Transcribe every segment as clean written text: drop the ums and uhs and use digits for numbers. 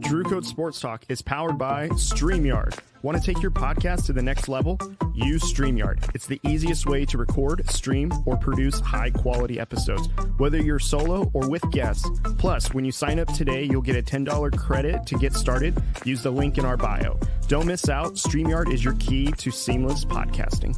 Drew Code Sports Talk is powered by StreamYard. Want to take your podcast to the next level? Use StreamYard. It's the easiest way to record, stream, or produce high-quality episodes, whether you're solo or with guests. Plus, when you sign up today, you'll get a $10 credit to get started. Use the link in our bio. Don't miss out. StreamYard is your key to seamless podcasting.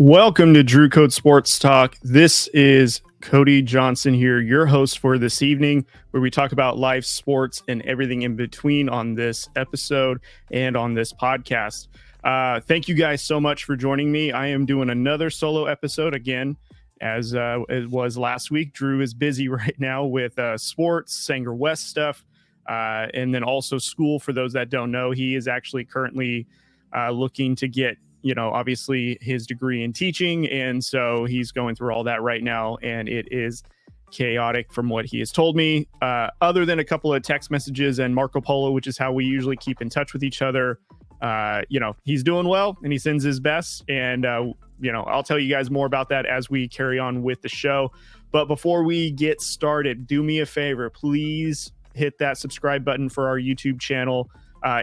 Welcome to Drew Code Sports Talk. This is Cody Johnson here, your host for this evening, where we talk about live sports and everything in between on this episode and on this podcast. Thank you guys so much for joining me. I am doing another solo episode again, as it was last week. Drew is busy right now with sports, Sanger West stuff, and then also school. For those that don't know, he is actually currently looking to get obviously his degree in teaching. And so he's going through all that right now. And it is chaotic from what he has told me, other than a couple of text messages and Marco Polo, which is how we usually keep in touch with each other. He's doing well and he sends his best. And, I'll tell you guys more about that as we carry on with the show. But before we get started, do me a favor, please hit that subscribe button for our YouTube channel.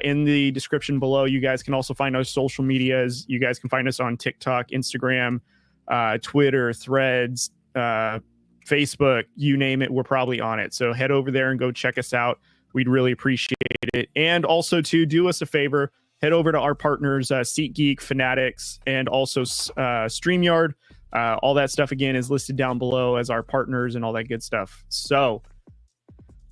In the description below, you guys can also find our social medias. You guys can find us on TikTok, Instagram, Twitter, Threads, Facebook, you name it, we're probably on it. So head over there and go check us out. We'd really appreciate it. And also to do us a favor, head over to our partners, SeatGeek, Fanatics, and also StreamYard. All that stuff, again, is listed down below as our partners and all that good stuff. So,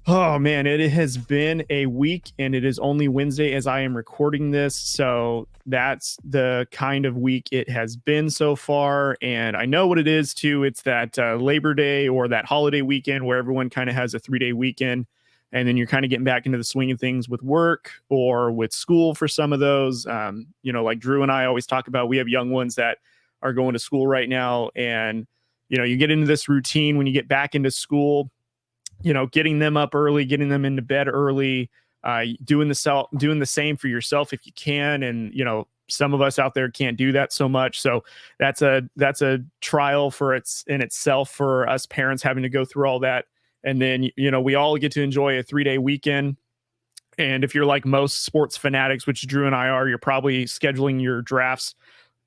oh man, it has been a week and it is only Wednesday as I am recording this. So that's the kind of week it has been so far. And I know what it is too. It's that Labor Day or that holiday weekend where everyone kind of has a 3-day weekend. And then you're kind of getting back into the swing of things with work or with school for some of those. Like Drew and I always talk about, we have young ones that are going to school right now. And, you get into this routine when you get back into school, getting them up early, getting them into bed early, doing the same for yourself if you can. And, some of us out there can't do that so much. So that's a trial in itself for us parents having to go through all that. And then, we all get to enjoy a 3-day weekend. And if you're like most sports fanatics, which Drew and I are, you're probably scheduling your drafts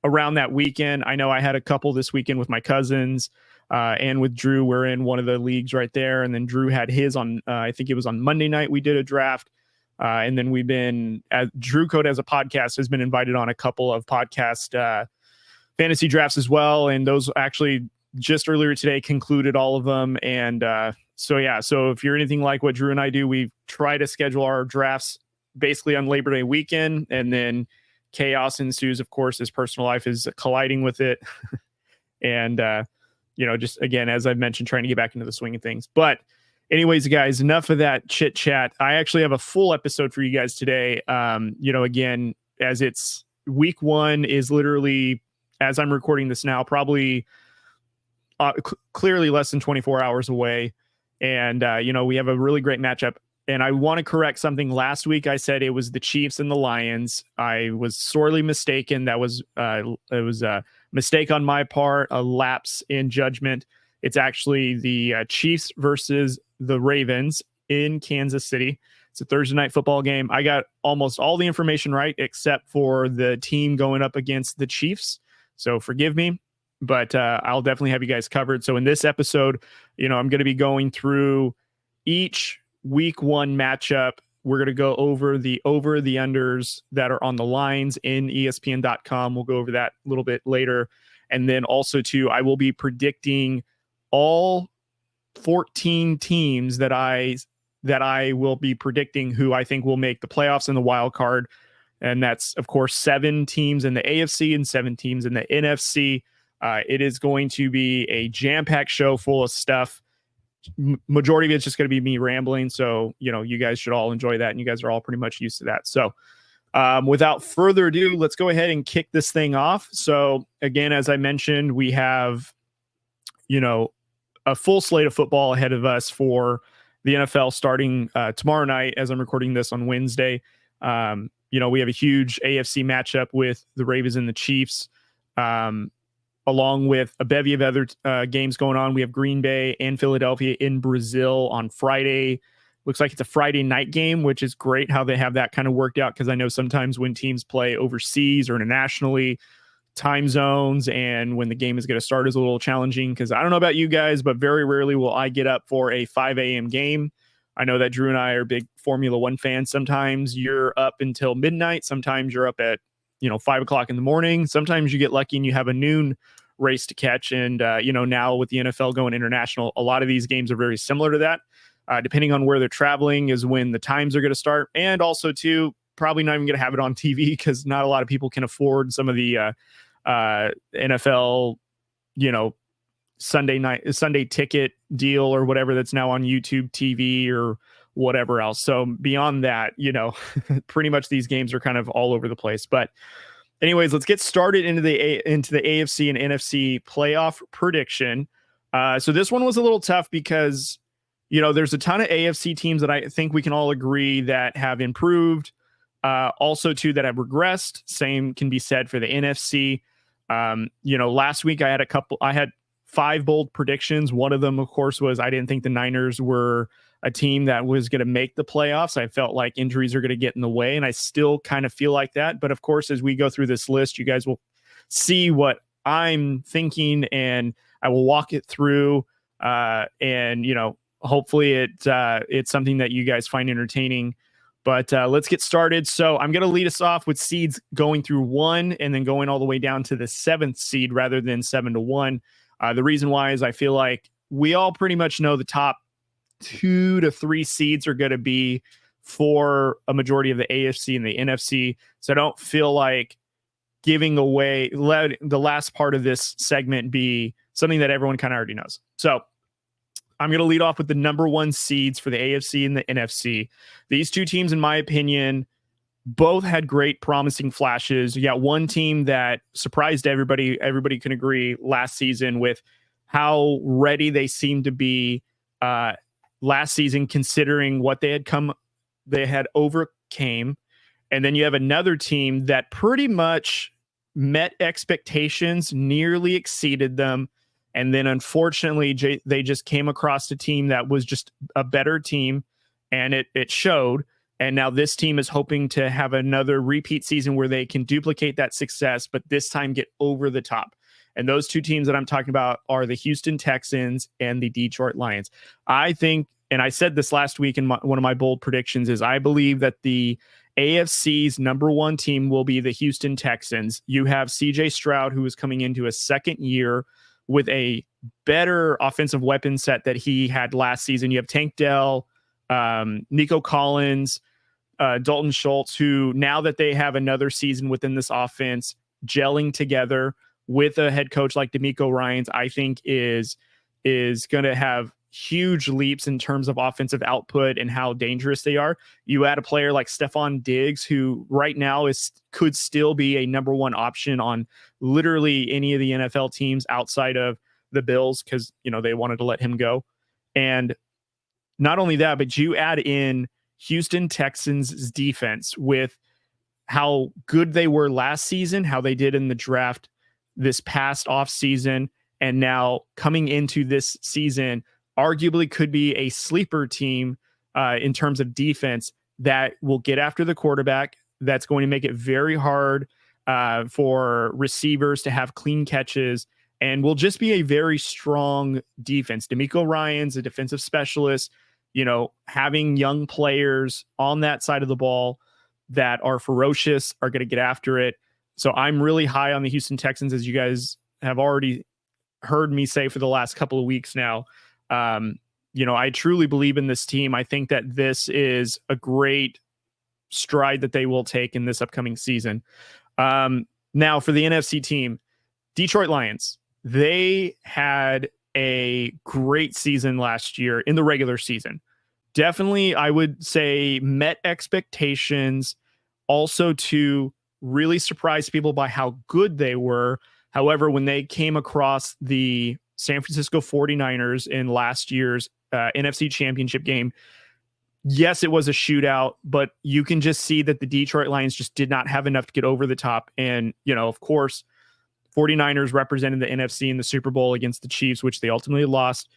around that weekend. I know I had a couple this weekend with my cousins. And with Drew, we're in one of the leagues right there. And then Drew had his on, I think it was on Monday night, we did a draft. And then we've been, Drew Code as a podcast has been invited on a couple of podcast fantasy drafts as well. And those actually just earlier today concluded all of them. And so if you're anything like what Drew and I do, we try to schedule our drafts basically on Labor Day weekend. And then chaos ensues, of course, as personal life is colliding with it. And, just again, as I've mentioned, trying to get back into the swing of things. But anyways, guys, enough of that chit chat. I actually have a full episode for you guys today. Again, as it's week one is literally, as I'm recording this now, probably clearly less than 24 hours away. And, we have a really great matchup. And I want to correct something. Last week, I said it was the Chiefs and the Lions. I was sorely mistaken. It was a mistake on my part, a lapse in judgment. It's actually the Chiefs versus the Ravens in Kansas City. It's a Thursday night football game. I got almost all the information right, except for the team going up against the Chiefs. So forgive me, but I'll definitely have you guys covered. So in this episode, I'm going to be going through each week one matchup. We're going to go over the unders that are on the lines in ESPN.com. We'll go over that a little bit later. And then also too, I will be predicting all 14 teams that I will be predicting who I think will make the playoffs and the wild card. And that's, of course, 7 teams in the AFC and 7 teams in the NFC. It is going to be a jam-packed show full of stuff. majority of it's just going to be me rambling. So, you guys should all enjoy that. And you guys are all pretty much used to that. So without further ado, let's go ahead and kick this thing off. So again, as I mentioned, we have, a full slate of football ahead of us for the NFL starting tomorrow night as I'm recording this on Wednesday. We have a huge AFC matchup with the Ravens and the Chiefs, along with a bevy of other games going on. We have Green Bay and Philadelphia in Brazil on Friday. Looks like it's a Friday night game, which is great how they have that kind of worked out, because I know sometimes when teams play overseas or internationally, time zones and when the game is going to start is a little challenging, because I don't know about you guys, but very rarely will I get up for a 5 a.m. game. I know that Drew and I are big Formula One fans. Sometimes you're up until midnight. Sometimes you're up at 5 o'clock in the morning. Sometimes you get lucky and you have a noon race to catch. And, now with the NFL going international, a lot of these games are very similar to that. Depending on where they're traveling is when the times are going to start. And also, too, probably not even going to have it on TV, because not a lot of people can afford some of the NFL, Sunday ticket deal or whatever that's now on YouTube TV or whatever else. So beyond that, pretty much these games are kind of all over the place. But anyways, let's get started into the AFC and NFC playoff prediction. So this one was a little tough because, there's a ton of AFC teams that I think we can all agree that have improved. Also, too, that have regressed. Same can be said for the NFC. Last week I had 5 bold predictions. One of them, of course, was I didn't think the Niners were a team that was going to make the playoffs. I felt like injuries are going to get in the way, and I still kind of feel like that. But of course, as we go through this list, you guys will see what I'm thinking, and I will walk it through. Hopefully it's something that you guys find entertaining. But let's get started. So I'm going to lead us off with seeds going through 1 and then going all the way down to the 7th seed rather than 7-1. The reason why is I feel like we all pretty much know the top 2 to 3 seeds are going to be for a majority of the AFC and the NFC. So I don't feel like giving away, let the last part of this segment be something that everyone kind of already knows. So I'm going to lead off with the number 1 seeds for the AFC and the NFC. These two teams, in my opinion, both had great promising flashes. You got one team that surprised everybody. Everybody can agree last season with how ready they seemed to be last season, considering what they had overcame. And then you have another team that pretty much met expectations, nearly exceeded them. And then, unfortunately, they just came across a team that was just a better team, and it showed. And now this team is hoping to have another repeat season where they can duplicate that success, but this time get over the top. And those two teams that I'm talking about are the Houston Texans and the Detroit Lions. I think, and I said this last week in one of my bold predictions, is I believe that the AFC's number 1 team will be the Houston Texans. You have CJ Stroud, who is coming into a second year with a better offensive weapon set that he had last season. You have Tank Dell, Nico Collins, Dalton Schultz, who now that they have another season within this offense, gelling together with a head coach like DeMeco Ryans, I think is going to have huge leaps in terms of offensive output and how dangerous they are. You add a player like Stephon Diggs, who right now could still be a number 1 option on literally any of the NFL teams outside of the Bills, because they wanted to let him go. And not only that, but you add in Houston Texans' defense with how good they were last season, how they did in the draft this past offseason, and now coming into this season, arguably could be a sleeper team in terms of defense that will get after the quarterback. That's going to make it very hard for receivers to have clean catches, and will just be a very strong defense. DeMeco Ryans, a defensive specialist, having young players on that side of the ball that are ferocious, are going to get after it. So I'm really high on the Houston Texans, as you guys have already heard me say for the last couple of weeks now. I truly believe in this team. I think that this is a great stride that they will take in this upcoming season. Now for the NFC team, Detroit Lions, they had a great season last year in the regular season. Definitely, I would say met expectations. Also, to really surprise people by how good they were. However, when they came across the San Francisco 49ers in last year's NFC Championship game, yes, it was a shootout, but you can just see that the Detroit Lions just did not have enough to get over the top. And, of course, 49ers represented the NFC in the Super Bowl against the Chiefs, which they ultimately lost.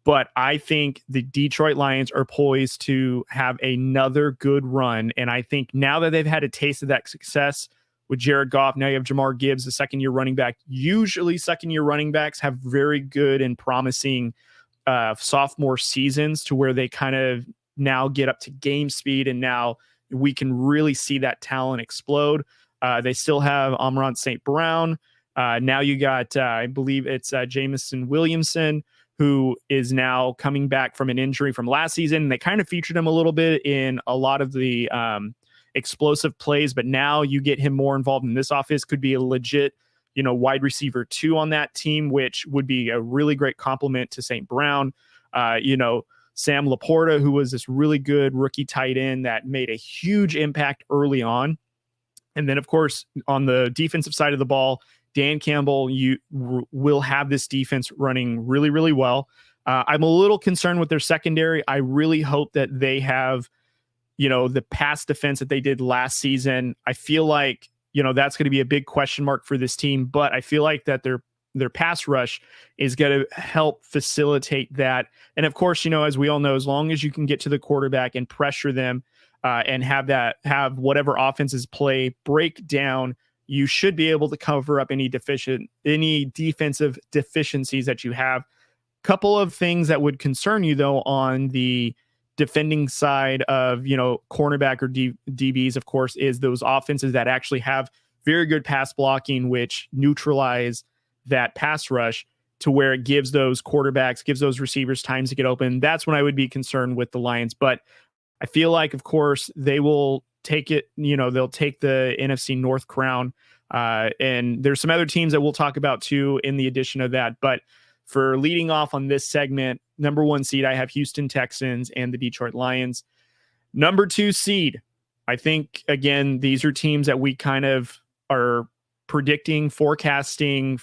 But I think the Detroit Lions are poised to have another good run. And I think now that they've had a taste of that success with Jared Goff, now you have Jahmyr Gibbs, the second-year running back. Usually second-year running backs have very good and promising sophomore seasons to where they kind of now get up to game speed, and now we can really see that talent explode. They still have Amon-Ra St. Brown. Now you got, I believe it's Jameson Williamson, who is now coming back from an injury from last season. They kind of featured him a little bit in a lot of the explosive plays, but now you get him more involved in this offense. Could be a legit, wide receiver 2 on that team, which would be a really great compliment to St. Brown. Sam Laporta, who was this really good rookie tight end that made a huge impact early on. And then, of course, on the defensive side of the ball, Dan Campbell, you will have this defense running really, really well. I'm a little concerned with their secondary. I really hope that they have, the pass defense that they did last season. I feel like, that's going to be a big question mark for this team, but I feel like that their pass rush is going to help facilitate that. And of course, as we all know, as long as you can get to the quarterback and pressure them and have whatever offenses play break down, you should be able to cover up any defensive deficiencies that you have. Couple of things that would concern you, though, on the defending side of, cornerback or DBs, of course, is those offenses that actually have very good pass blocking, which neutralize that pass rush to where it gives those quarterbacks, gives those receivers times to get open. That's when I would be concerned with the Lions. But I feel like, of course, they will take it, they'll take the NFC North crown. And there's some other teams that we'll talk about too in the addition of that. But for leading off on this segment, number 1 seed, I have Houston Texans and the Detroit Lions. Number 2 seed, I think, again, these are teams that we kind of are predicting, forecasting,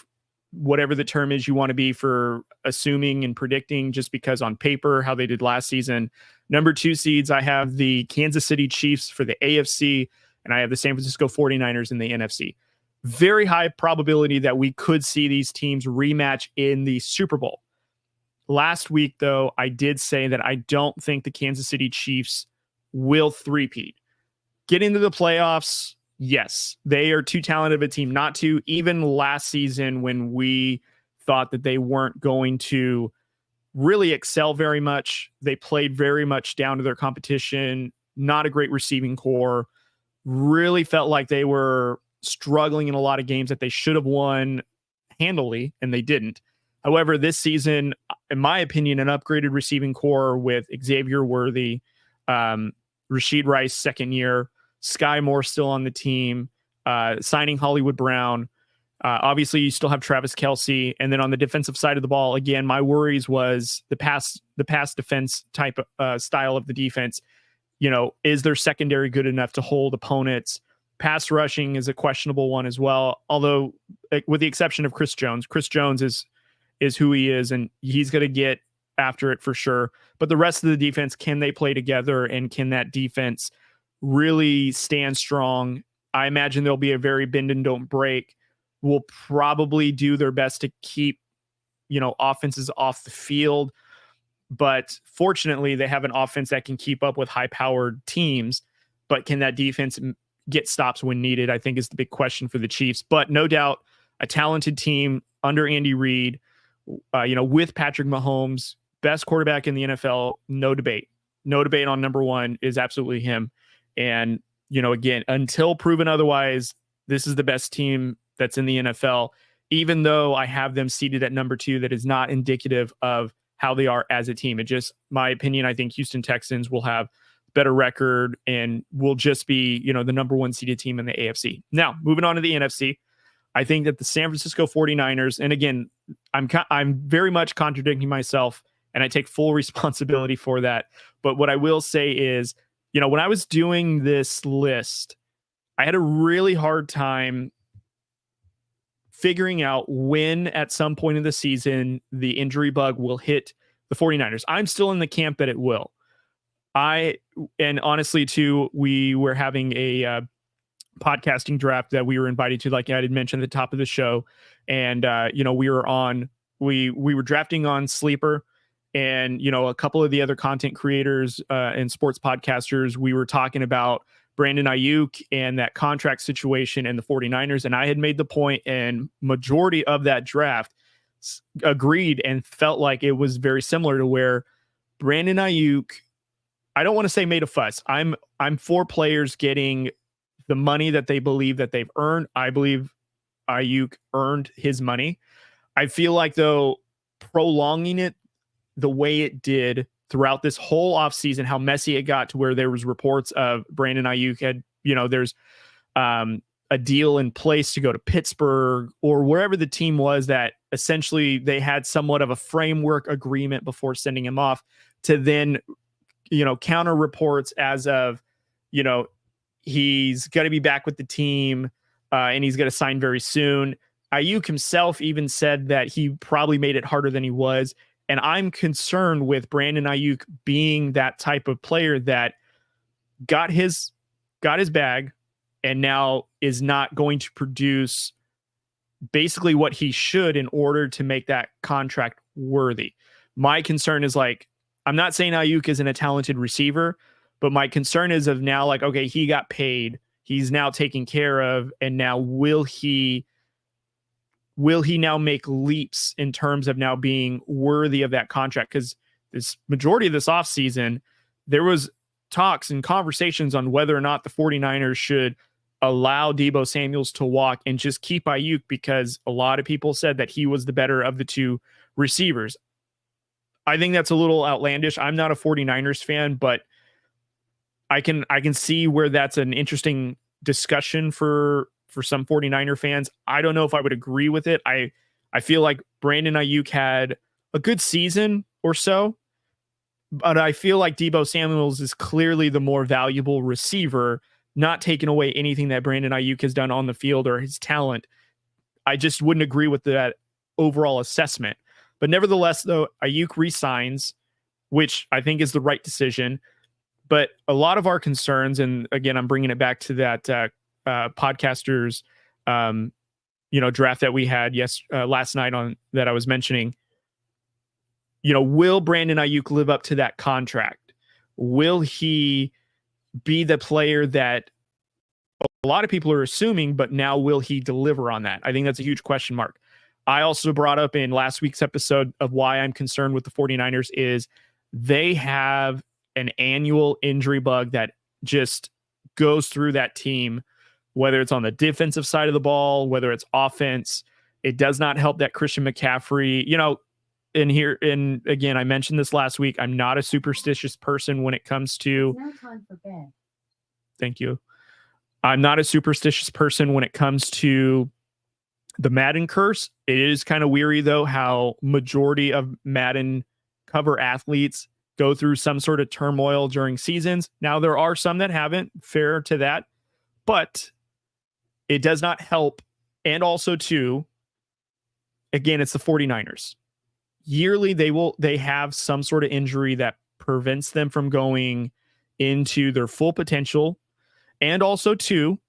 whatever the term is you want to be for assuming and predicting, just because on paper, how they did last season. Number 2 seeds, I have the Kansas City Chiefs for the AFC, and I have the San Francisco 49ers in the NFC. Very high probability that we could see these teams rematch in the Super Bowl. Last week, though, I did say that I don't think the Kansas City Chiefs will three-peat. Get into the playoffs, yes. They are too talented of a team not to. Even last season, when we thought that they weren't going to really excel very much, they played very much down to their competition. Not a great receiving core. Really felt like they were struggling in a lot of games that they should have won handily, and they didn't. However, this season, in my opinion, an upgraded receiving core with Xavier Worthy, Rashid Rice, second year, Sky Moore still on the team, signing Hollywood Brown. Obviously, you still have Travis Kelce. And then on the defensive side of the ball, again, my worries was the pass defense type style of the defense. Is their secondary good enough to hold opponents? Pass rushing is a questionable one as well. Although, with the exception of Chris Jones is who he is, and he's going to get after it for sure. But the rest of the defense, can they play together, and can that defense really stand strong? I imagine there'll be a very bend and don't break. Will probably do their best to keep, offenses off the field. But fortunately, they have an offense that can keep up with high-powered teams. But can that defense get stops when needed, I think, is the big question for the Chiefs. But no doubt, a talented team under Andy Reid, with Patrick Mahomes, best quarterback in the NFL, no debate. No debate on number 1 is absolutely him. And, again, until proven otherwise, this is the best team that's in the NFL. Even though I have them seated at number 2, that is not indicative of how they are as a team. It just, my opinion, I think Houston Texans will have better record and will just be, the number 1 seeded team in the AFC. Now, moving on to the NFC. I think that the San Francisco 49ers, and again, I'm very much contradicting myself, and I take full responsibility for that. But what I will say is, when I was doing this list, I had a really hard time figuring out when at some point in the season the injury bug will hit the 49ers. I'm still in the camp that it will. And honestly, too, we were having a podcasting draft that we were invited to, like I had mentioned at the top of the show. And, we were drafting on Sleeper, and, a couple of the other content creators and sports podcasters, we were talking about Brandon Ayuk and that contract situation and the 49ers. And I had made the point, and majority of that draft agreed and felt like it was very similar to where Brandon Ayuk, I don't want to say made a fuss. I'm for players getting the money that they believe that they've earned. I believe Ayuk earned his money. I feel like, though, prolonging it the way it did throughout this whole offseason, how messy it got to where there was reports of Brandon Ayuk had, there's a deal in place to go to Pittsburgh or wherever the team was, that essentially they had somewhat of a framework agreement before sending him off, to then, counter reports as of, he's going to be back with the team and he's going to sign very soon. Ayuk himself even said that he probably made it harder than he was. And I'm concerned with Brandon Ayuk being that type of player that got his bag and now is not going to produce basically what he should in order to make that contract worthy. My concern is, like, I'm not saying Ayuk isn't a talented receiver, but my concern is of now, like, okay, he got paid, he's now taken care of, and now will he now make leaps in terms of now being worthy of that contract? Because this majority of this offseason, there was talks and conversations on whether or not the 49ers should allow Deebo Samuels to walk and just keep Ayuk, because a lot of people said that he was the better of the two receivers. I think that's a little outlandish. I'm not a 49ers fan, but I can see where that's an interesting discussion for some 49er fans. I don't know if I would agree with it. I feel like Brandon Ayuk had a good season or so, but I feel like Deebo Samuels is clearly the more valuable receiver, not taking away anything that Brandon Ayuk has done on the field or his talent. I just wouldn't agree with that overall assessment. But nevertheless, though, Ayuk resigns, which I think is the right decision. But a lot of our concerns, and again, I'm bringing it back to that podcasters, draft that we had last night on that I was mentioning. Will Brandon Ayuk live up to that contract? Will he be the player that a lot of people are assuming, but now will he deliver on that? I think that's a huge question mark. I also brought up in last week's episode of why I'm concerned with the 49ers is they have an annual injury bug that just goes through that team, whether it's on the defensive side of the ball, whether it's offense. It does not help that Christian McCaffrey, and again, I mentioned this last week, I'm not a superstitious person when it comes to... No time for bed. Thank you. I'm not a superstitious person when it comes to the Madden curse. It is kind of weary, though, how majority of Madden cover athletes go through some sort of turmoil during seasons. Now, there are some that haven't, fair to that, but it does not help. And also, too, again, it's the 49ers. Yearly, they have some sort of injury that prevents them from going into their full potential. And also, too,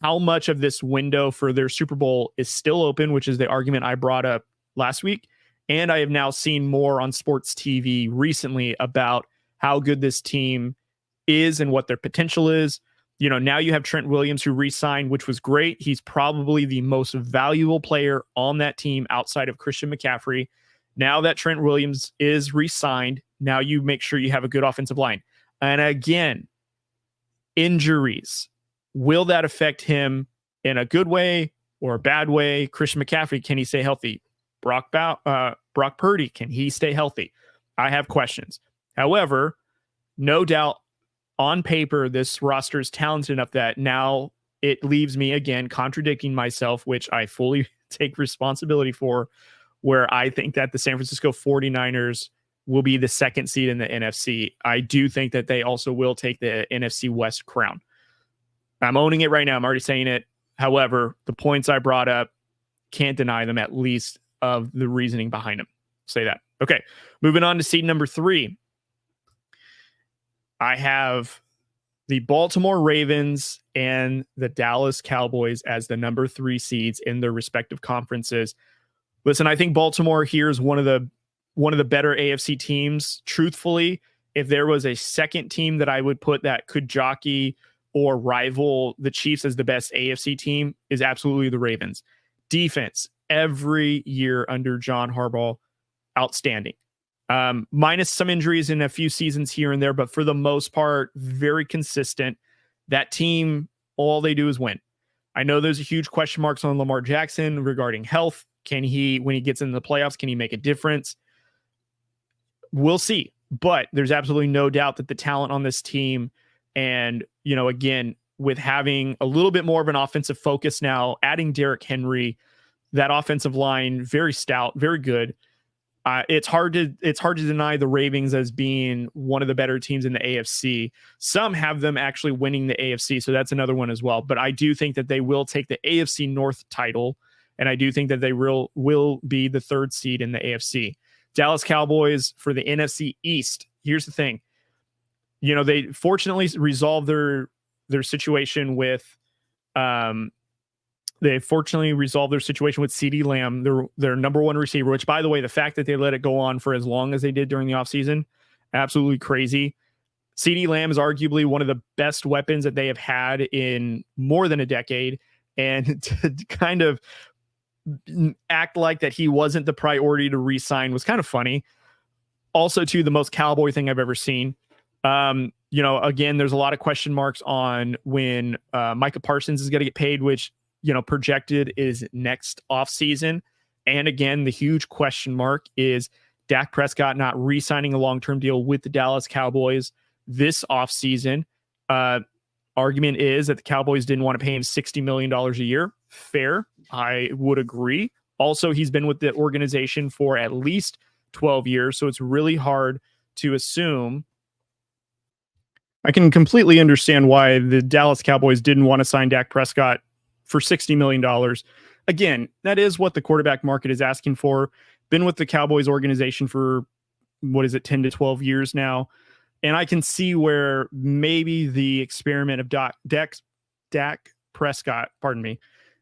how much of this window for their Super Bowl is still open, which is the argument I brought up last week. And I have now seen more on sports TV recently about how good this team is and what their potential is. Now you have Trent Williams, who re-signed, which was great. He's probably the most valuable player on that team outside of Christian McCaffrey. Now that Trent Williams is re-signed, now you make sure you have a good offensive line. And again, injuries. Will that affect him in a good way or a bad way? Christian McCaffrey, can he stay healthy? Brock Purdy, can he stay healthy? I have questions. However, no doubt on paper, this roster is talented enough that now it leaves me, again, contradicting myself, which I fully take responsibility for, where I think that the San Francisco 49ers will be the second seed in the NFC. I do think that they also will take the NFC West crown. I'm owning it right now. I'm already saying it. However, the points I brought up, can't deny them, at least of the reasoning behind them. Say that. Okay, moving on to seed number 3. I have the Baltimore Ravens and the Dallas Cowboys as the number 3 seeds in their respective conferences. Listen, I think Baltimore here is one of the better AFC teams. Truthfully, if there was a second team that I would put that could jockey or rival the Chiefs as the best AFC team, is absolutely the Ravens. Defense, every year under John Harbaugh, outstanding. Minus some injuries in a few seasons here and there, but for the most part, very consistent. That team, all they do is win. I know there's a huge question marks on Lamar Jackson regarding health. Can he, when he gets into the playoffs, can he make a difference? We'll see. But there's absolutely no doubt that the talent on this team, and, you know, again, with having a little bit more of an offensive focus now, adding Derrick Henry, that offensive line, very stout, very good. It's hard to deny the Ravens as being one of the better teams in the AFC. Some have them actually winning the AFC, so that's another one as well. But I do think that they will take the AFC North title, and I do think that they will be the 3rd seed in the AFC. Dallas Cowboys for the NFC East. Here's the thing. You know, they fortunately resolved their situation with CeeDee Lamb, their number 1 receiver, which, by the way, the fact that they let it go on for as long as they did during the offseason, absolutely crazy. CeeDee Lamb is arguably one of the best weapons that they have had in more than a decade. And to kind of act like that he wasn't the priority to re-sign was kind of funny. Also, too, the most Cowboy thing I've ever seen. You know, again, there's a lot of question marks on when Micah Parsons is going to get paid, which, you know, projected is next offseason. And again, the huge question mark is Dak Prescott not re-signing a long-term deal with the Dallas Cowboys this offseason. Argument is that the Cowboys didn't want to pay him $60 million a year. Fair. I would agree. Also, he's been with the organization for at least 12 years, so it's really hard to assume. I can completely understand why the Dallas Cowboys didn't want to sign Dak Prescott for $60 million. Again, that is what the quarterback market is asking for. Been with the Cowboys organization for, 10 to 12 years now. And I can see where maybe the experiment of Dak Prescott,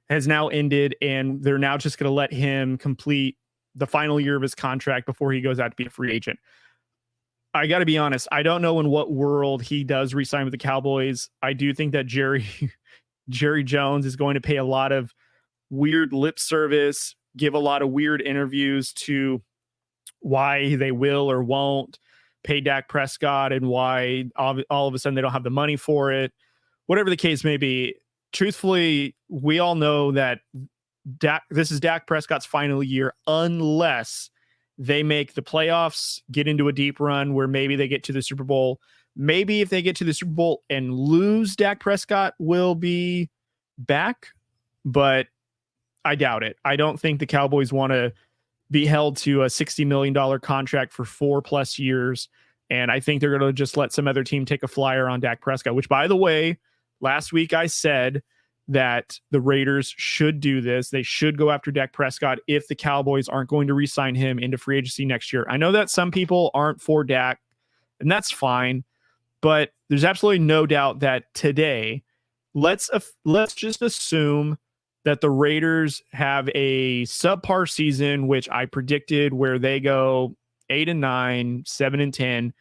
has now ended, and they're now just going to let him complete the final year of his contract before he goes out to be a free agent. I got to be honest, I don't know in what world he does re-sign with the Cowboys. I do think that Jerry Jones is going to pay a lot of weird lip service, give a lot of weird interviews to why they will or won't pay Dak Prescott and why all of a sudden they don't have the money for it. Whatever the case may be, truthfully, we all know that this is Dak Prescott's final year unless they make the playoffs, get into a deep run where maybe they get to the Super Bowl. Maybe if they get to the Super Bowl and lose, Dak Prescott will be back, but I doubt it. I don't think the Cowboys want to be held to a $60 million contract for 4+ years. And I think they're going to just let some other team take a flyer on Dak Prescott, which, by the way, last week I said that the Raiders should do this. They should go after Dak Prescott if the Cowboys aren't going to re-sign him into free agency next year. I know that some people aren't for Dak, and that's fine, but there's absolutely no doubt that today, let's just assume that the Raiders have a subpar season, which I predicted, where they go 8-9, 7-10.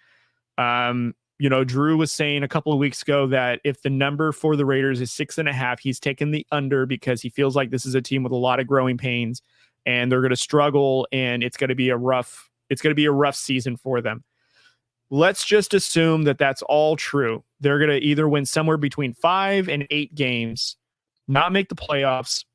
You know, Drew was saying a couple of weeks ago that if the number for the Raiders is 6.5, he's taken the under because he feels like this is a team with a lot of growing pains and they're going to struggle and it's going to be a rough season for them. Let's just assume that that's all true. They're going to either win somewhere between 5 and 8 games, not make the playoffs,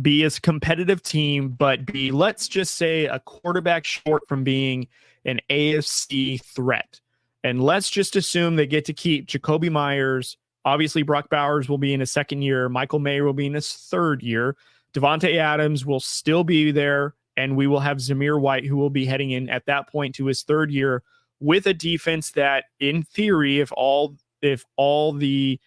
be a competitive team, but be, let's just say, a quarterback short from being an AFC threat. And let's just assume they get to keep Jacoby Myers, Obviously, Brock Bowers will be in his second year. Michael Mayer will be in his third year. Devontae Adams will still be there, and we will have Zamir White, who will be heading in at that point to his third year with a defense that, in theory, if all the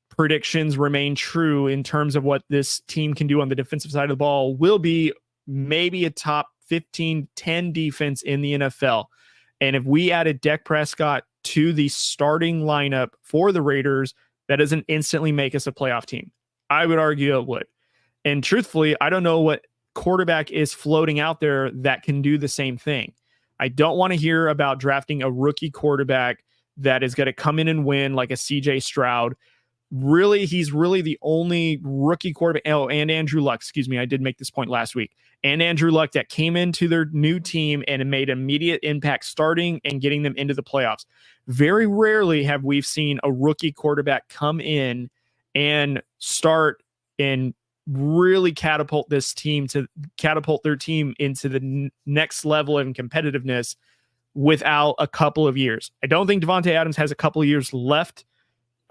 predictions remain true in terms of what this team can do on the defensive side of the ball, will be maybe a top 15, 10 defense in the NFL. And if we added Dak Prescott to the starting lineup for the Raiders, that doesn't instantly make us a playoff team. I would argue it would. And truthfully, I don't know what quarterback is floating out there that can do the same thing. I don't want to hear about drafting a rookie quarterback that is going to come in and win like a CJ Stroud. Really, he's really the only rookie quarterback. Oh, and Andrew Luck. Excuse me. I did make this point last week. And Andrew Luck that came into their new team and made immediate impact starting and getting them into the playoffs. Very rarely have we seen a rookie quarterback come in and start and really catapult their team into the next level of competitiveness without a couple of years. I don't think Devontae Adams has a couple of years left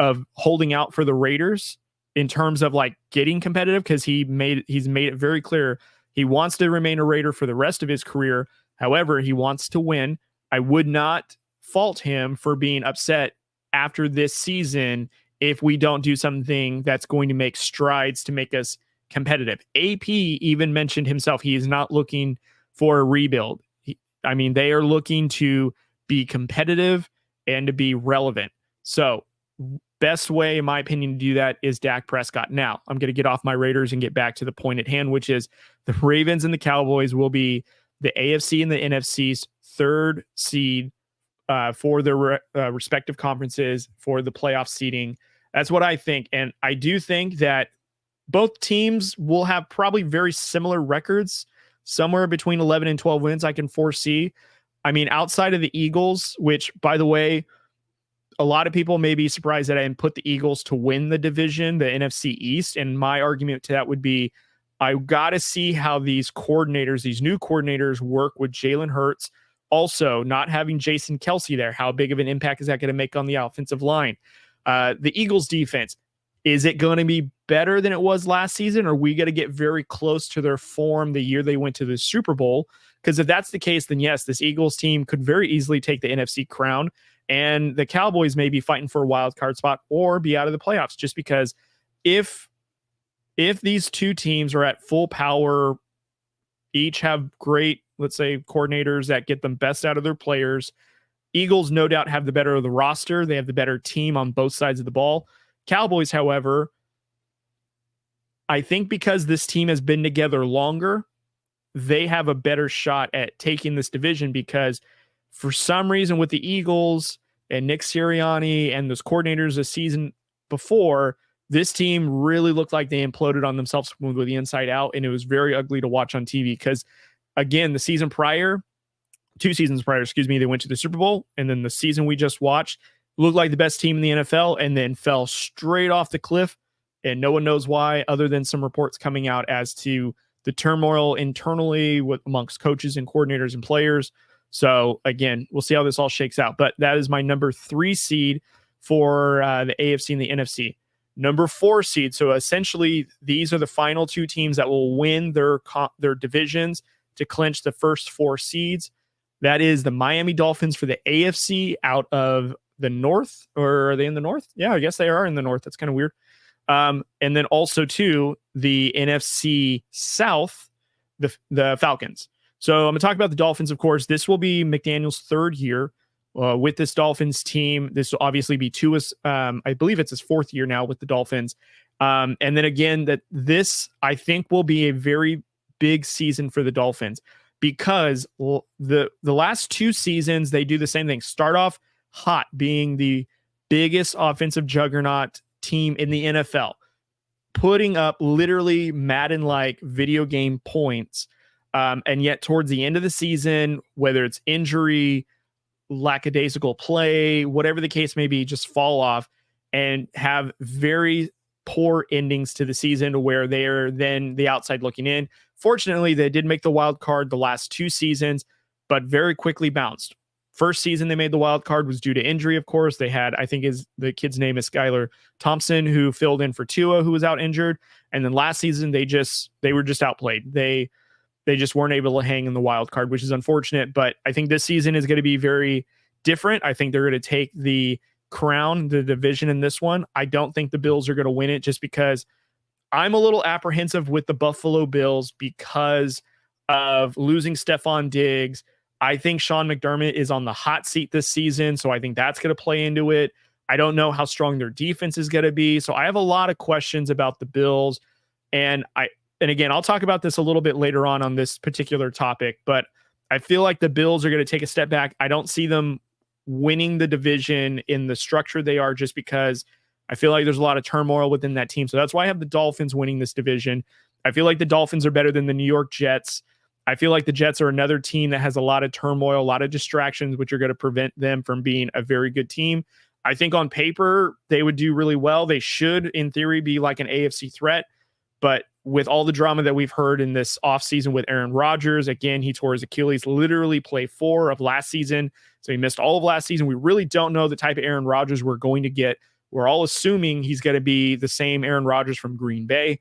of holding out for the Raiders in terms of like getting competitive, because he's made it very clear he wants to remain a Raider for the rest of his career. However, he wants to win. I would not fault him for being upset after this season if we don't do something that's going to make strides to make us competitive. AP even mentioned himself, he is not looking for a rebuild. They are looking to be competitive and to be relevant. So best way, in my opinion, to do that is Dak Prescott. Now, I'm going to get off my Raiders and get back to the point at hand, which is the Ravens and the Cowboys will be the AFC and the NFC's third seed for their respective conferences for the playoff seeding. That's what I think. And I do think that both teams will have probably very similar records, somewhere between 11 and 12 wins I can foresee. Outside of the Eagles, which, by the way, a lot of people may be surprised that I didn't put the Eagles to win the division, the NFC East. And my argument to that would be, I got to see how these new coordinators work with Jalen Hurts. Also, not having Jason Kelce there, how big of an impact is that going to make on the offensive line? The Eagles defense, is it going to be better than it was last season? Or are we going to get very close to their form the year they went to the Super Bowl? Because if that's the case, then yes, this Eagles team could very easily take the NFC crown, and the Cowboys may be fighting for a wild card spot or be out of the playoffs, just because if these two teams are at full power, each have great, let's say, coordinators that get them best out of their players, Eagles no doubt have the better of the roster. They have the better team on both sides of the ball. Cowboys, however, I think because this team has been together longer, they have a better shot at taking this division, because for some reason with the Eagles and Nick Sirianni and those coordinators a season before, this team really looked like they imploded on themselves with the inside out, and it was very ugly to watch on TV because, again, the season prior, 2 seasons prior, they went to the Super Bowl, and then the season we just watched looked like the best team in the NFL and then fell straight off the cliff, and no one knows why other than some reports coming out as to the turmoil internally amongst coaches and coordinators and players. So, again, we'll see how this all shakes out. But that is my number 3 seed for the AFC and the NFC. Number 4 seed. So, essentially, these are the final 2 teams that will win their divisions to clinch the first 4 seeds. That is the Miami Dolphins for the AFC out of the North. Or are they in the North? Yeah, I guess they are in the North. That's kind of weird. And then also, too, the NFC South, the Falcons. So I'm going to talk about the Dolphins, of course. This will be McDaniel's 3rd year with this Dolphins team. This will obviously be I believe it's his 4th year now with the Dolphins. And then again, this, I think, will be a very big season for the Dolphins, because the last 2 seasons, they do the same thing. Start off hot, being the biggest offensive juggernaut team in the NFL, putting up literally Madden-like video game points. And yet towards the end of the season, whether it's injury, lackadaisical play, whatever the case may be, just fall off and have very poor endings to the season where they are then the outside looking in. Fortunately, they did make the wild card the last 2 seasons, but very quickly bounced. First season they made the wild card was due to injury, of course. They had, I think the kid's name is Skylar Thompson, who filled in for Tua, who was out injured. And then last season they were just outplayed. They just weren't able to hang in the wild card, which is unfortunate. But I think this season is going to be very different. I think they're going to take the crown, the division in this one. I don't think the Bills are going to win it, just because I'm a little apprehensive with the Buffalo Bills because of losing Stephon Diggs. I think Sean McDermott is on the hot seat this season, so I think that's going to play into it. I don't know how strong their defense is going to be, so I have a lot of questions about the Bills. And again, I'll talk about this a little bit later on this particular topic, but I feel like the Bills are going to take a step back. I don't see them winning the division in the structure they are, just because I feel like there's a lot of turmoil within that team. So that's why I have the Dolphins winning this division. I feel like the Dolphins are better than the New York Jets. I feel like the Jets are another team that has a lot of turmoil, a lot of distractions, which are going to prevent them from being a very good team. I think on paper, they would do really well. They should, in theory, be like an AFC threat. But with all the drama that we've heard in this offseason with Aaron Rodgers, again, he tore his Achilles literally play 4 of last season. So he missed all of last season. We really don't know the type of Aaron Rodgers we're going to get. We're all assuming he's going to be the same Aaron Rodgers from Green Bay.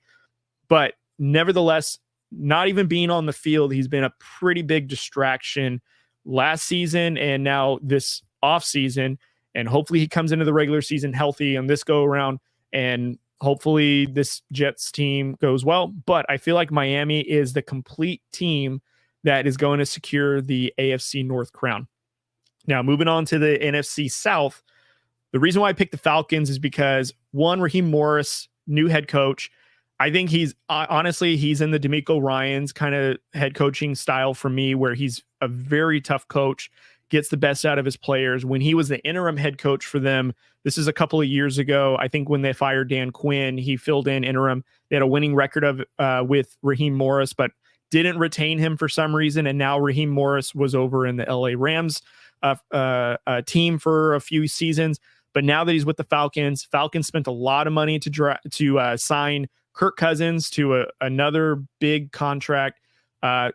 But nevertheless, not even being on the field, he's been a pretty big distraction last season and now this offseason. And hopefully he comes into the regular season healthy on this go around, and hopefully this Jets team goes well. But I feel like Miami is the complete team that is going to secure the AFC North crown. Now, moving on to the NFC South, the reason why I picked the Falcons is because, one, Raheem Morris, new head coach. I think he's in the DeMeco Ryans kind of head coaching style for me, where he's a very tough coach, gets the best out of his players. When he was the interim head coach for them, this is a couple of years ago, I think when they fired Dan Quinn, he filled in interim. They had a winning record with Raheem Morris, but didn't retain him for some reason. And now Raheem Morris was over in the LA Rams team for a few seasons. But now that he's with the Falcons spent a lot of money to sign Kirk Cousins to another big contract.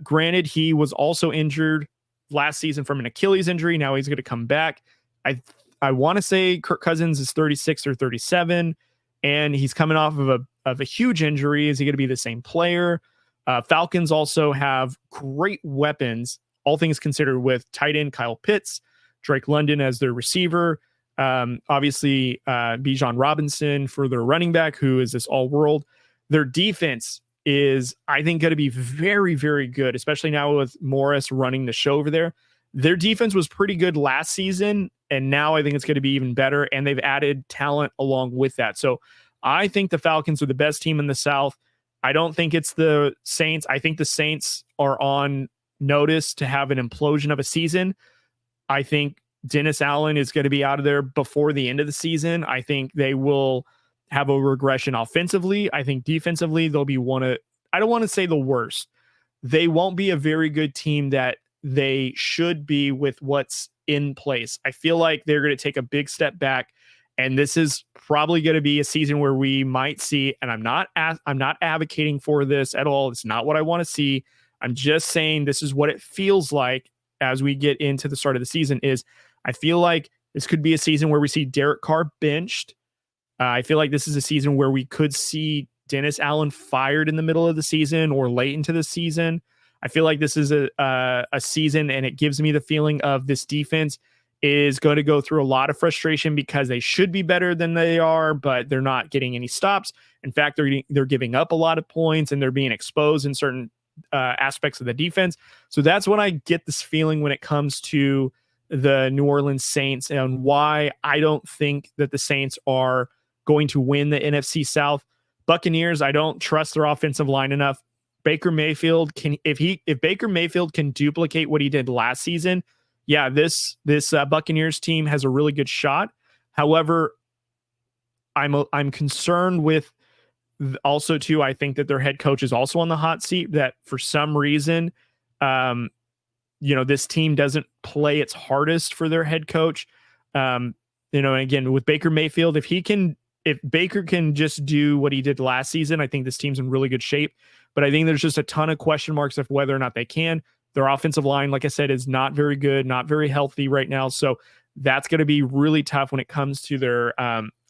Granted, he was also injured last season from an Achilles injury. Now he's going to come back. I want to say Kirk Cousins is 36 or 37, and he's coming off of a huge injury. Is he going to be the same player? Falcons also have great weapons, all things considered, with tight end Kyle Pitts, Drake London as their receiver. Obviously, Bijan Robinson for their running back, who is this all-world. Their defense is, I think, going to be very, very good, especially now with Morris running the show over there. Their defense was pretty good last season, and now I think it's going to be even better, and they've added talent along with that. So I think the Falcons are the best team in the South. I don't think it's the Saints. I think the Saints are on notice to have an implosion of a season. I think Dennis Allen is going to be out of there before the end of the season. I think they will have a regression offensively. I think defensively, they'll be I don't want to say the worst. They won't be a very good team that they should be with what's in place. I feel like they're going to take a big step back, and this is probably going to be a season where we might see, and I'm not advocating for this at all. It's not what I want to see. I'm just saying this is what it feels like as we get into the start of the season. Is I feel like this could be a season where we see Derek Carr benched. I feel like this is a season where we could see Dennis Allen fired in the middle of the season or late into the season. I feel like this is a season, and it gives me the feeling of this defense is going to go through a lot of frustration because they should be better than they are, but they're not getting any stops. In fact, they're giving up a lot of points, and they're being exposed in certain aspects of the defense. So that's when I get this feeling when it comes to the New Orleans Saints, and why I don't think that the Saints are going to win the NFC South. Buccaneers, I don't trust their offensive line enough. Baker Mayfield if Baker Mayfield can duplicate what he did last season, yeah, this Buccaneers team has a really good shot. However, I'm concerned with also too. I think that their head coach is also on the hot seat. That for some reason, this team doesn't play its hardest for their head coach. And again, with Baker Mayfield, if Baker can just do what he did last season, I think this team's in really good shape. But I think there's just a ton of question marks of whether or not they can. Their offensive line, like I said, is not very good, not very healthy right now. So that's going to be really tough when it comes to their,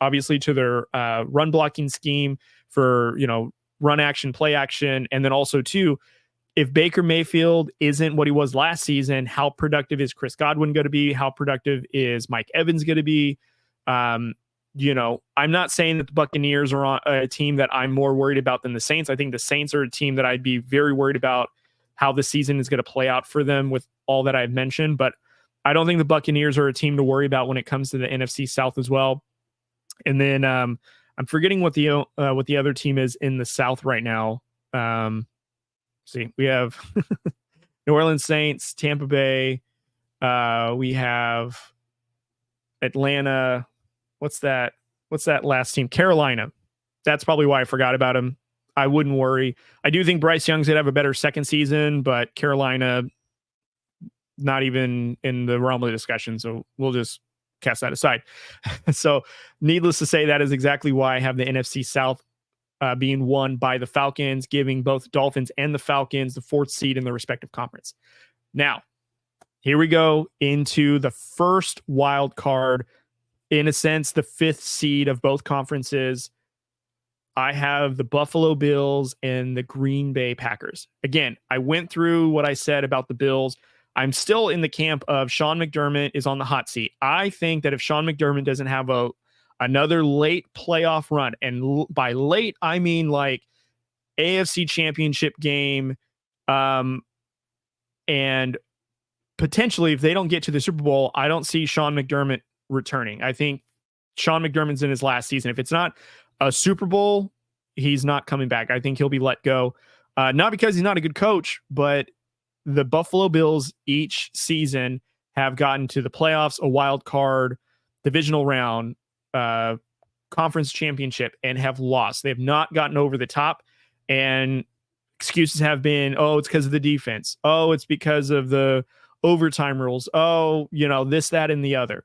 obviously to their run blocking scheme for, run action, play action. And then also too, if Baker Mayfield isn't what he was last season, how productive is Chris Godwin going to be? How productive is Mike Evans going to be? I'm not saying that the Buccaneers are on a team that I'm more worried about than the Saints. I think the Saints are a team that I'd be very worried about how the season is going to play out for them with all that I've mentioned. But I don't think the Buccaneers are a team to worry about when it comes to the NFC South as well. And then I'm forgetting what the other team is in the South right now. See, we have New Orleans Saints, Tampa Bay. We have Atlanta. What's that last team? Carolina. That's probably why I forgot about him. I wouldn't worry. I do think Bryce Young's going to have a better second season, but Carolina, not even in the realm of the discussion. So we'll just cast that aside. So needless to say, that is exactly why I have the NFC South being won by the Falcons, giving both Dolphins and the Falcons the 4th seed in their respective conference. Now, here we go into the first wild card, in a sense, the 5th seed of both conferences. I have the Buffalo Bills and the Green Bay Packers. Again, I went through what I said about the Bills. I'm still in the camp of Sean McDermott is on the hot seat. I think that if Sean McDermott doesn't have another late playoff run, and by late, I mean like AFC Championship game, and potentially if they don't get to the Super Bowl, I don't see Sean McDermott returning. I think Sean McDermott's in his last season. If it's not a Super Bowl, he's not coming back. I think he'll be let go. Not because he's not a good coach, but the Buffalo Bills each season have gotten to the playoffs, a wild card, divisional round, conference championship, and have lost. They have not gotten over the top. And excuses have been, oh, it's because of the defense. Oh, it's because of the overtime rules. Oh, this, that, and the other.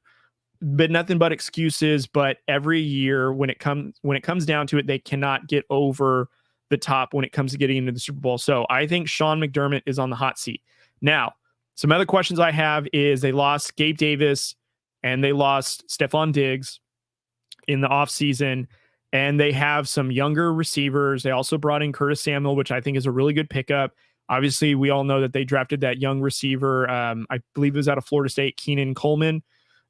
But nothing but excuses. But every year when it comes down to it, they cannot get over the top when it comes to getting into the Super Bowl. So I think Sean McDermott is on the hot seat. Now, some other questions I have is they lost Gabe Davis and they lost Stephon Diggs in the offseason, and they have some younger receivers. They also brought in Curtis Samuel, which I think is a really good pickup. Obviously, we all know that they drafted that young receiver. I believe it was out of Florida State, Keenan Coleman.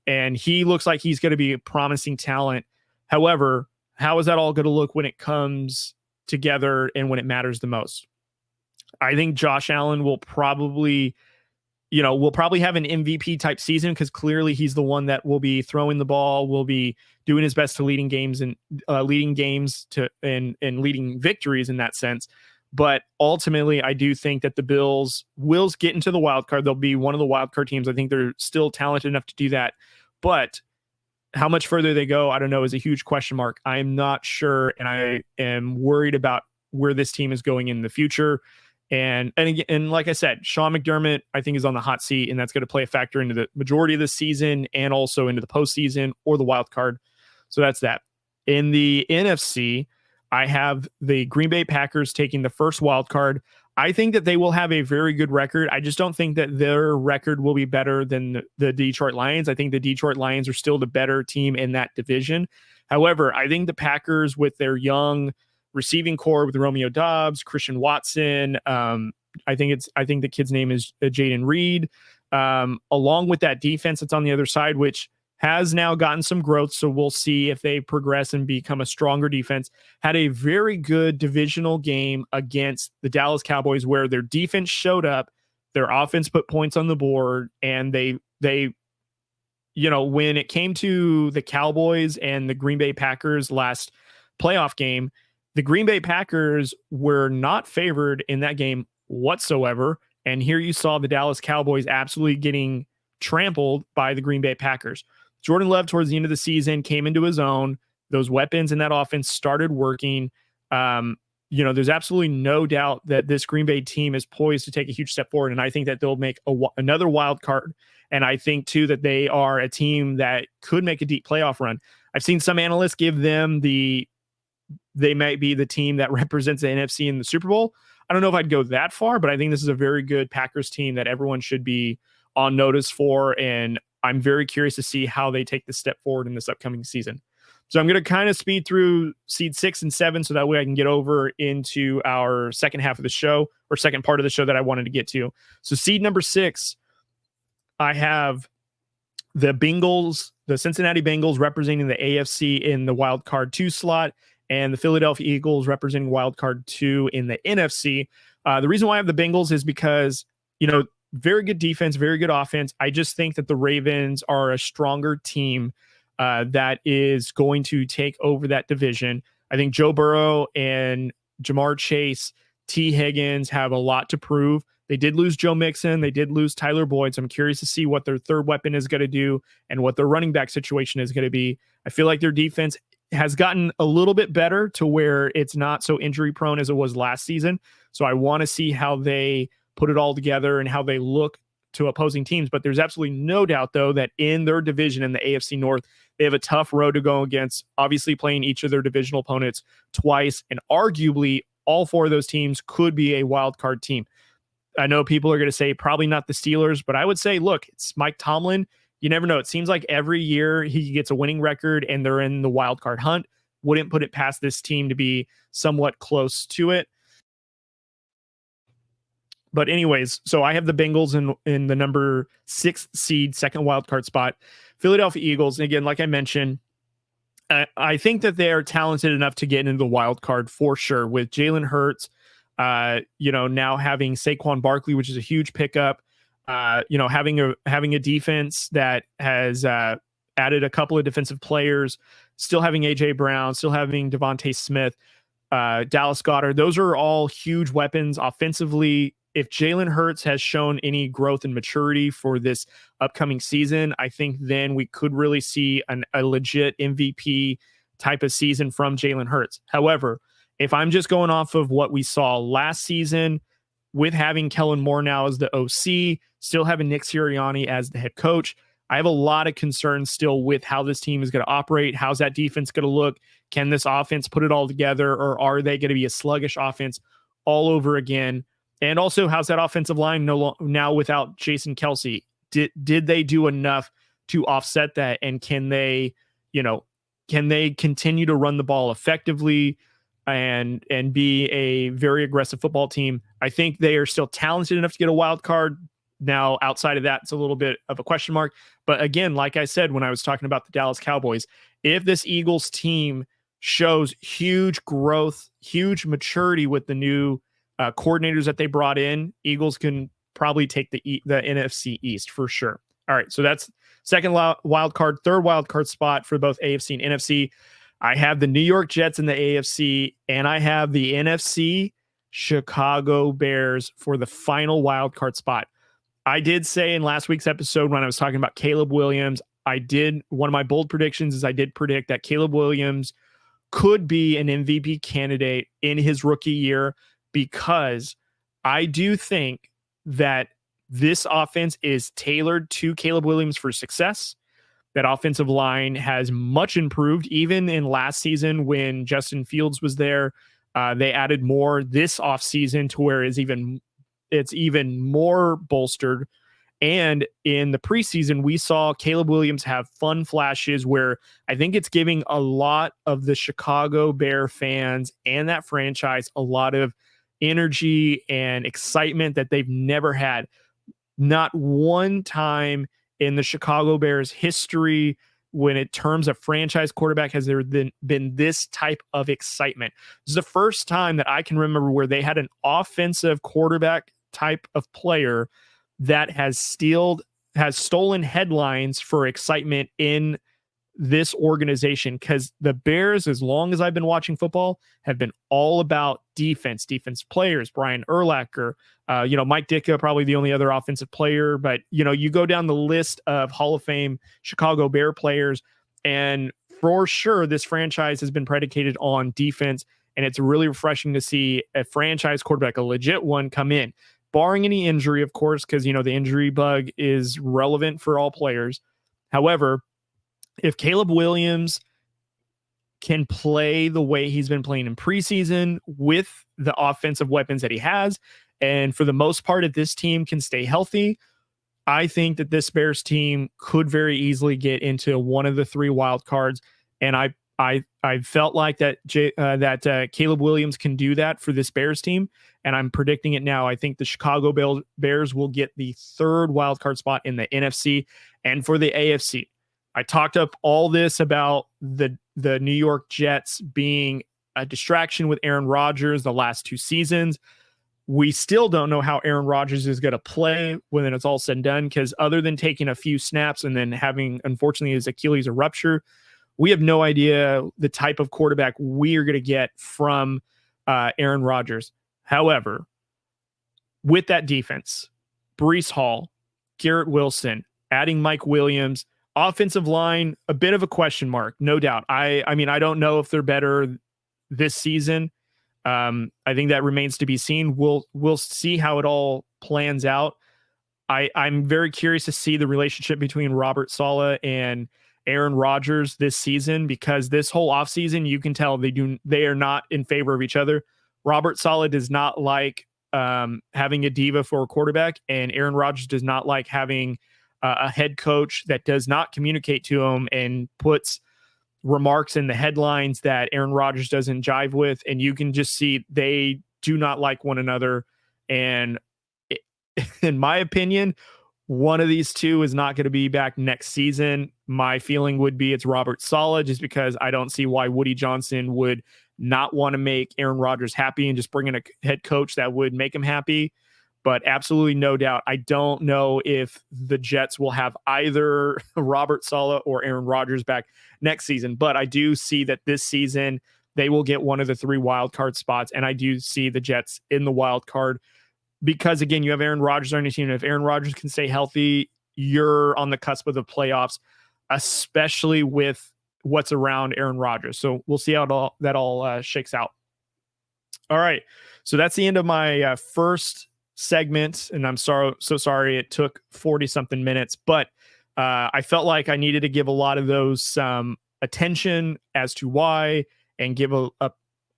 And he looks like he's going to be a promising talent. However, how is that all going to look when it comes together and when it matters the most? I think Josh Allen will probably have an MVP type season because clearly he's the one that will be throwing the ball, will be doing his best to leading games and leading victories in that sense. But ultimately, I do think that the Bills will get into the wild card. They'll be one of the wild card teams. I think they're still talented enough to do that. But how much further they go, I don't know, is a huge question mark. I'm not sure, and I am worried about where this team is going in the future. And like I said, Sean McDermott, I think, is on the hot seat, and that's going to play a factor into the majority of the season and also into the postseason or the wild card. So that's that. In the NFC, I have the Green Bay Packers taking the first wild card. I think that they will have a very good record. I just don't think that their record will be better than the Detroit Lions. I think the Detroit Lions are still the better team in that division. However, I think the Packers, with their young receiving core with Romeo Doubs, Christian Watson, I think the kid's name is Jaden Reed, along with that defense that's on the other side, which has now gotten some growth. So we'll see if they progress and become a stronger defense. Had a very good divisional game against the Dallas Cowboys where their defense showed up, their offense put points on the board, and they when it came to the Cowboys and the Green Bay Packers last playoff game, the Green Bay Packers were not favored in that game whatsoever. And here you saw the Dallas Cowboys absolutely getting trampled by the Green Bay Packers. Jordan Love, towards the end of the season, came into his own. Those weapons in that offense started working. There's absolutely no doubt that this Green Bay team is poised to take a huge step forward. And I think that they'll make another wild card. And I think, too, that they are a team that could make a deep playoff run. I've seen some analysts give them the they might be the team that represents the NFC in the Super Bowl. I don't know if I'd go that far, but I think this is a very good Packers team that everyone should be on notice for. And I'm very curious to see how they take the step forward in this upcoming season. So I'm going to kind of speed through seed 6 and 7 so that way I can get over into our second half of the show, or second part of the show that I wanted to get to. So seed number 6, I have the Bengals, the Cincinnati Bengals representing the AFC in the wild card 2 slot, and the Philadelphia Eagles representing wild card 2 in the NFC. The reason why I have the Bengals is because, very good defense, very good offense. I just think that the Ravens are a stronger team that is going to take over that division. I think Joe Burrow and Jamar Chase, T. Higgins have a lot to prove. They did lose Joe Mixon. They did lose Tyler Boyd. So I'm curious to see what their third weapon is going to do and what their running back situation is going to be. I feel like their defense has gotten a little bit better to where it's not so injury prone as it was last season. So I want to see how they put it all together and how they look to opposing teams. But there's absolutely no doubt, though, that in their division in the AFC North, they have a tough road to go against, obviously playing each of their divisional opponents twice. And arguably, all 4 of those teams could be a wild card team. I know people are going to say probably not the Steelers, but I would say, look, it's Mike Tomlin. You never know. It seems like every year he gets a winning record and they're in the wild card hunt. Wouldn't put it past this team to be somewhat close to it. But anyways, so I have the Bengals in the number 6 seed, second wild card spot. Philadelphia Eagles, and again, like I mentioned, I think that they are talented enough to get into the wild card for sure. With Jalen Hurts, now having Saquon Barkley, which is a huge pickup. Having a defense that has added a couple of defensive players, still having AJ Brown, still having Devontae Smith, Dallas Goedert. Those are all huge weapons offensively. If Jalen Hurts has shown any growth and maturity for this upcoming season, I think then we could really see a legit MVP type of season from Jalen Hurts. However, if I'm just going off of what we saw last season with having Kellen Moore now as the OC, still having Nick Sirianni as the head coach, I have a lot of concerns still with how this team is going to operate. How's that defense going to look? Can this offense put it all together, or are they going to be a sluggish offense all over again? And also, how's that offensive line now without Jason Kelce? Did they do enough to offset that? And can they continue to run the ball effectively and be a very aggressive football team? I think they are still talented enough to get a wild card. Now, outside of that, it's a little bit of a question mark. But again, like I said, when I was talking about the Dallas Cowboys, if this Eagles team shows huge growth, huge maturity with the new coordinators that they brought in, Eagles can probably take the NFC East for sure. All right, so that's second wild card, third wild card spot for both AFC and NFC. I have the New York Jets in the AFC, and I have the NFC Chicago Bears for the final wild card spot. I did say in last week's episode when I was talking about Caleb Williams, one of my bold predictions is I did predict that Caleb Williams could be an MVP candidate in his rookie year, because I do think that this offense is tailored to Caleb Williams for success. That offensive line has much improved. Even in last season when Justin Fields was there, they added more this offseason to where it's even more bolstered. And in the preseason, we saw Caleb Williams have fun flashes where I think it's giving a lot of the Chicago Bear fans and that franchise a lot of energy and excitement that they've never had. Not one time in the Chicago Bears history, when in terms of franchise quarterback, has there been this type of excitement. This is the first time that I can remember where they had an offensive quarterback type of player that has stolen headlines for excitement in this organization, because the Bears, as long as I've been watching football, have been all about defense players. Brian Urlacher, Mike Ditka, probably the only other offensive player, but you go down the list of Hall of Fame Chicago Bear players, and for sure this franchise has been predicated on defense, and it's really refreshing to see a franchise quarterback, a legit one, come in, barring any injury, of course, because the injury bug is relevant for all players. However, if Caleb Williams can play the way he's been playing in preseason with the offensive weapons that he has, and for the most part, if this team can stay healthy, I think that this Bears team could very easily get into one of the 3 wild cards. And I felt like that Caleb Williams can do that for this Bears team, and I'm predicting it now. I think the Chicago Bears will get the 3rd wild card spot in the NFC. And for the AFC, I talked up all this about the New York Jets being a distraction with Aaron Rodgers the last 2 seasons. We still don't know how Aaron Rodgers is going to play when it's all said and done, because other than taking a few snaps and then having, unfortunately, his Achilles a rupture, we have no idea the type of quarterback we are going to get from Aaron Rodgers. However, with that defense, Breece Hall, Garrett Wilson, adding Mike Williams, offensive line, a bit of a question mark, no doubt. I mean, I don't know if they're better this season. I think that remains to be seen. We'll see how it all plans out. I'm very curious to see the relationship between Robert Saleh and Aaron Rodgers this season, because this whole offseason, you can tell they are not in favor of each other. Robert Saleh does not like having a diva for a quarterback, and Aaron Rodgers does not like having a head coach that does not communicate to him and puts remarks in the headlines that Aaron Rodgers doesn't jive with. And you can just see they do not like one another. And in my opinion, one of these two is not going to be back next season. My feeling would be it's Robert Saleh, just because I don't see why Woody Johnson would not want to make Aaron Rodgers happy and just bring in a head coach that would make him happy. But absolutely no doubt, I don't know if the Jets will have either Robert Saleh or Aaron Rodgers back next season. But I do see that this season they will get one of the 3 wild card spots, and I do see the Jets in the wild card. Because, again, you have Aaron Rodgers on your team. And if Aaron Rodgers can stay healthy, you're on the cusp of the playoffs, especially with what's around Aaron Rodgers. So we'll see how that all shakes out. All right. So that's the end of my first segment. And I'm so sorry it took 40-something minutes. But I felt like I needed to give a lot of those attention as to why, and give a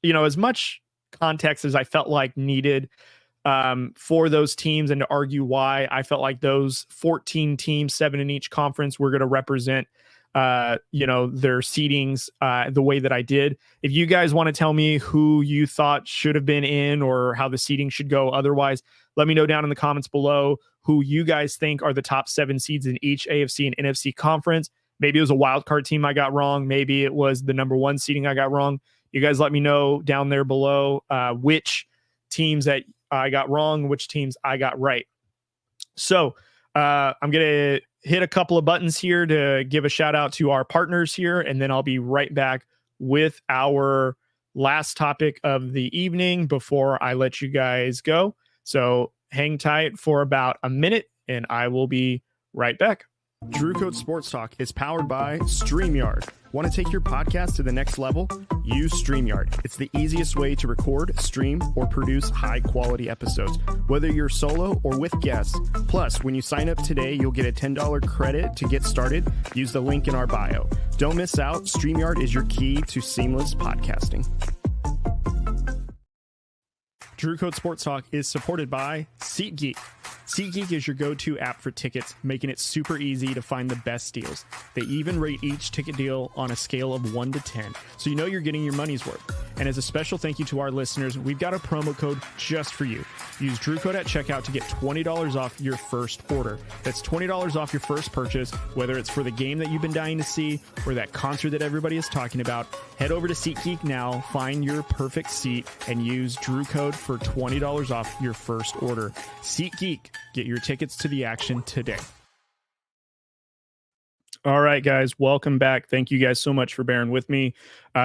as much context as I felt like needed for those teams, and to argue why I felt like those 14 teams, 7 in each conference, were going to represent, their seedings the way that I did. If you guys want to tell me who you thought should have been in, or how the seeding should go otherwise, let me know down in the comments below who you guys think are the top 7 seeds in each AFC and NFC conference. Maybe it was a wild card team I got wrong. Maybe it was the number 1 seeding I got wrong. You guys let me know down there below which teams that I got wrong, which teams I got right. So I'm going to hit a couple of buttons here to give a shout out to our partners here, and then I'll be right back with our last topic of the evening before I let you guys go. So hang tight for about a minute, and I will be right back. Drew Code Sports Talk is powered by StreamYard. Want to take your podcast to the next level? Use StreamYard. It's the easiest way to record, stream, or produce high-quality episodes, whether you're solo or with guests. Plus, when you sign up today, you'll get a $10 credit to get started. Use the link in our bio. Don't miss out. StreamYard is your key to seamless podcasting. Drew Code Sports Talk is supported by SeatGeek. SeatGeek is your go-to app for tickets, making it super easy to find the best deals. They even rate each ticket deal on a scale of 1 to 10, so you know you're getting your money's worth. And as a special thank you to our listeners, we've got a promo code just for you. Use Drew Code at checkout to get $20 off your first order. That's $20 off your first purchase, whether it's for the game that you've been dying to see or that concert that everybody is talking about. Head over to SeatGeek now, find your perfect seat, and use Drew Code for $20 off your first order. SeatGeek. Get your tickets to the action today. All right, guys, welcome back. Thank you guys so much for bearing with me.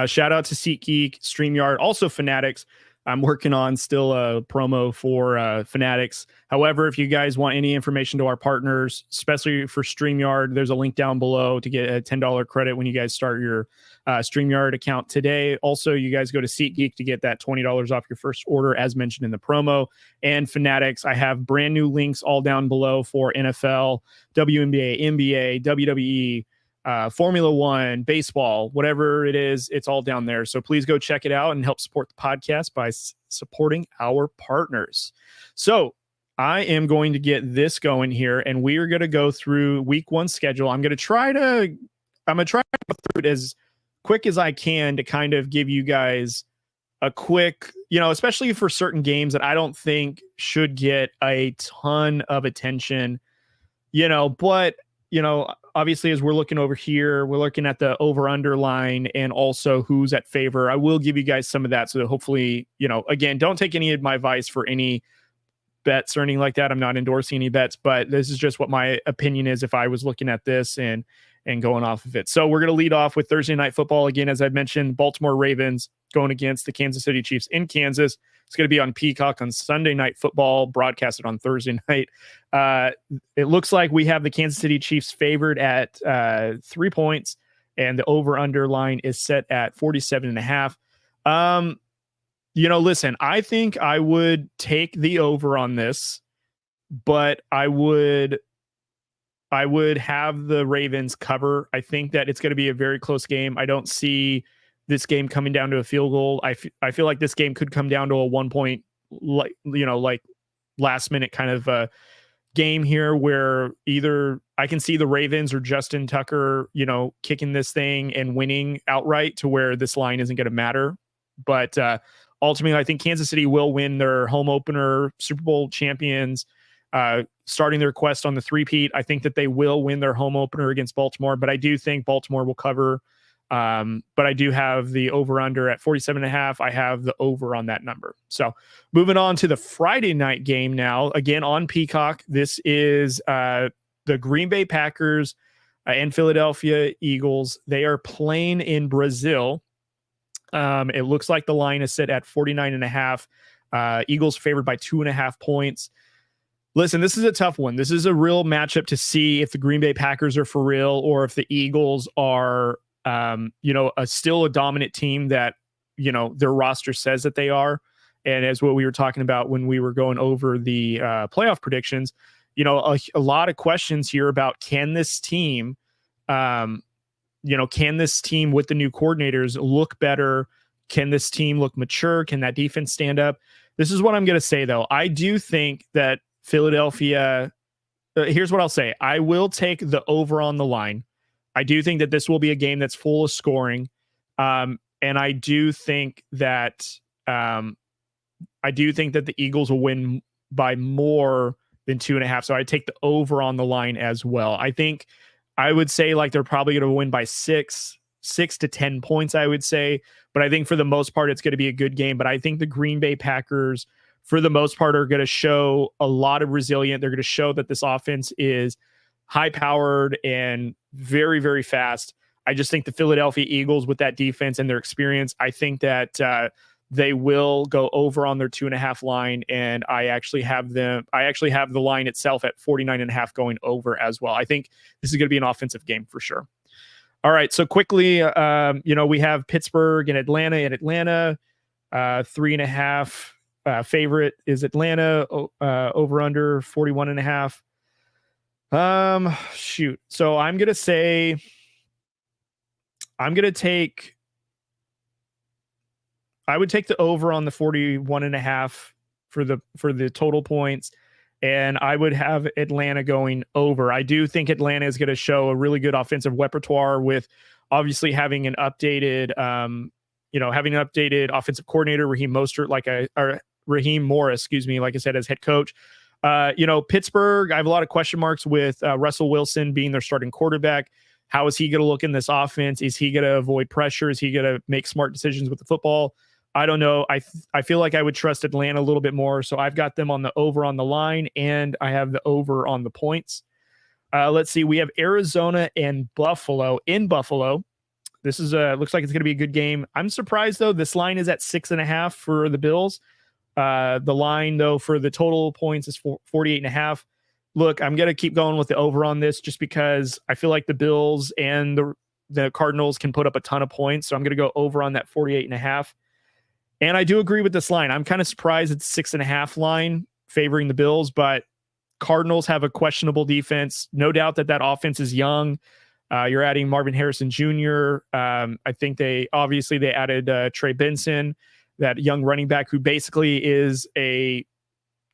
Shout out to SeatGeek, StreamYard, also Fanatics. I'm working on still a promo for Fanatics. However, if you guys want any information to our partners, especially for StreamYard, there's a link down below to get a $10 credit when you guys start your StreamYard account today. Also, you guys go to SeatGeek to get that $20 off your first order, as mentioned in the promo. And Fanatics, I have brand new links all down below for NFL, WNBA, NBA, WWE, Formula One, baseball, whatever it is, it's all down there. So please go check it out and help support the podcast by supporting our partners. So I am going to get this going here, and we are going to go through week 1 schedule. I'm going to try to go through it as quick as I can to kind of give you guys a quick, especially for certain games that I don't think should get a ton of attention, but, obviously as we're looking over here, we're looking at the over under line and also who's at favor. I will give you guys some of that. So that hopefully, again, don't take any of my advice for any bets or anything like that. I'm not endorsing any bets, but this is just what my opinion is if I was looking at this and going off of it. So we're going to lead off with Thursday Night Football. Again, as I mentioned, Baltimore Ravens going against the Kansas City Chiefs in Kansas. It's going to be on Peacock on Sunday Night Football, broadcasted on Thursday night. It looks like we have the Kansas City Chiefs favored at 3 points, and the over-under line is set at 47.5. Listen, I think I would take the over on this, but I would have the Ravens cover. I think that it's going to be a very close game. I don't see this game coming down to a field goal. I feel like this game could come down to a 1 point, like last minute kind of game here where either I can see the Ravens or Justin Tucker, kicking this thing and winning outright to where this line isn't going to matter. But ultimately, I think Kansas City will win their home opener, Super Bowl champions, starting their quest on the three-peat. I think that they will win their home opener against Baltimore, but I do think Baltimore will cover. But I do have the over-under at 47.5. I have the over on that number. So moving on to the Friday night game now, again on Peacock. This is the Green Bay Packers and Philadelphia Eagles. They are playing in Brazil. It looks like the line is set at 49.5. Eagles favored by 2.5 points. Listen, this is a tough one. This is a real matchup to see if the Green Bay Packers are for real or if the Eagles are, still a dominant team that, their roster says that they are. And as what we were talking about when we were going over the playoff predictions, a lot of questions here about can this team, can this team with the new coordinators look better? Can this team look mature? Can that defense stand up? This is what I'm going to say, though. I do think that Philadelphia, here's what I'll say. I will take the over on the line. I do think that this will be a game that's full of scoring. And I do think that the Eagles will win by more than 2.5. So I take the over on the line as well. I think I would say like they're probably going to win by 6 to 10 points, I would say. But I think for the most part, it's going to be a good game. But I think the Green Bay Packers, for the most part, are going to show a lot of resilience. They're going to show that this offense is high-powered and very, very fast. I just think the Philadelphia Eagles, with that defense and their experience, I think that they will go over on their 2.5 line, and I actually have the line itself at 49.5 going over as well. I think this is going to be an offensive game for sure. All right, so quickly, we have Pittsburgh and Atlanta. 3.5 favorite is Atlanta, over under 41.5. So I'm going to say I would take the over on the 41.5 for the total points, and I would have Atlanta going over. I do think Atlanta is going to show a really good offensive repertoire with obviously having an updated, offensive coordinator, Raheem Morris, like I said, as head coach. Pittsburgh, I have a lot of question marks with Russell Wilson being their starting quarterback. How is he going to look in this offense? Is he going to avoid pressure? Is he going to make smart decisions with the football? I don't know. I feel like I would trust Atlanta a little bit more. So I've got them on the over on the line, and I have the over on the points. Let's see. We have Arizona and Buffalo in Buffalo. This is looks like it's going to be a good game. I'm surprised, though. This line is at 6.5 for the Bills. The line, though, for the total points is 48.5. Look, I'm going to keep going with the over on this just because I feel like the Bills and the Cardinals can put up a ton of points. So I'm going to go over on that 48.5. And I do agree with this line. I'm kind of surprised it's 6.5 line favoring the Bills, but Cardinals have a questionable defense. No doubt that offense is young. You're adding Marvin Harrison Jr. I think they added Trey Benson, that young running back who basically is a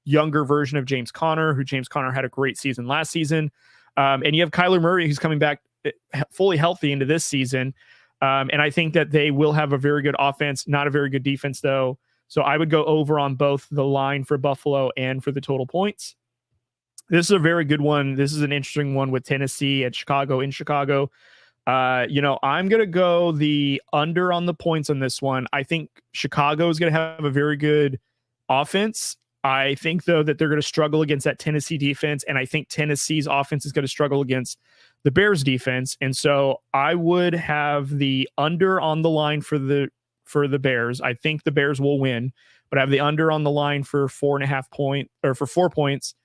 younger version of James Conner, who James Conner had a great season last season. And you have Kyler Murray, who's coming back fully healthy into this season. And I think that they will have a very good offense, not a very good defense, though. So I would go over on both the line for Buffalo and for the total points. This is a very good one. This is an interesting one with Tennessee and Chicago in Chicago. I'm going to go the under on the points on this one. I think Chicago is going to have a very good offense. I think, though, that they're going to struggle against that Tennessee defense, and I think Tennessee's offense is going to struggle against the Bears defense. And so I would have the under on the line for the Bears. I think the Bears will win, but I have the under on the line for 4 points,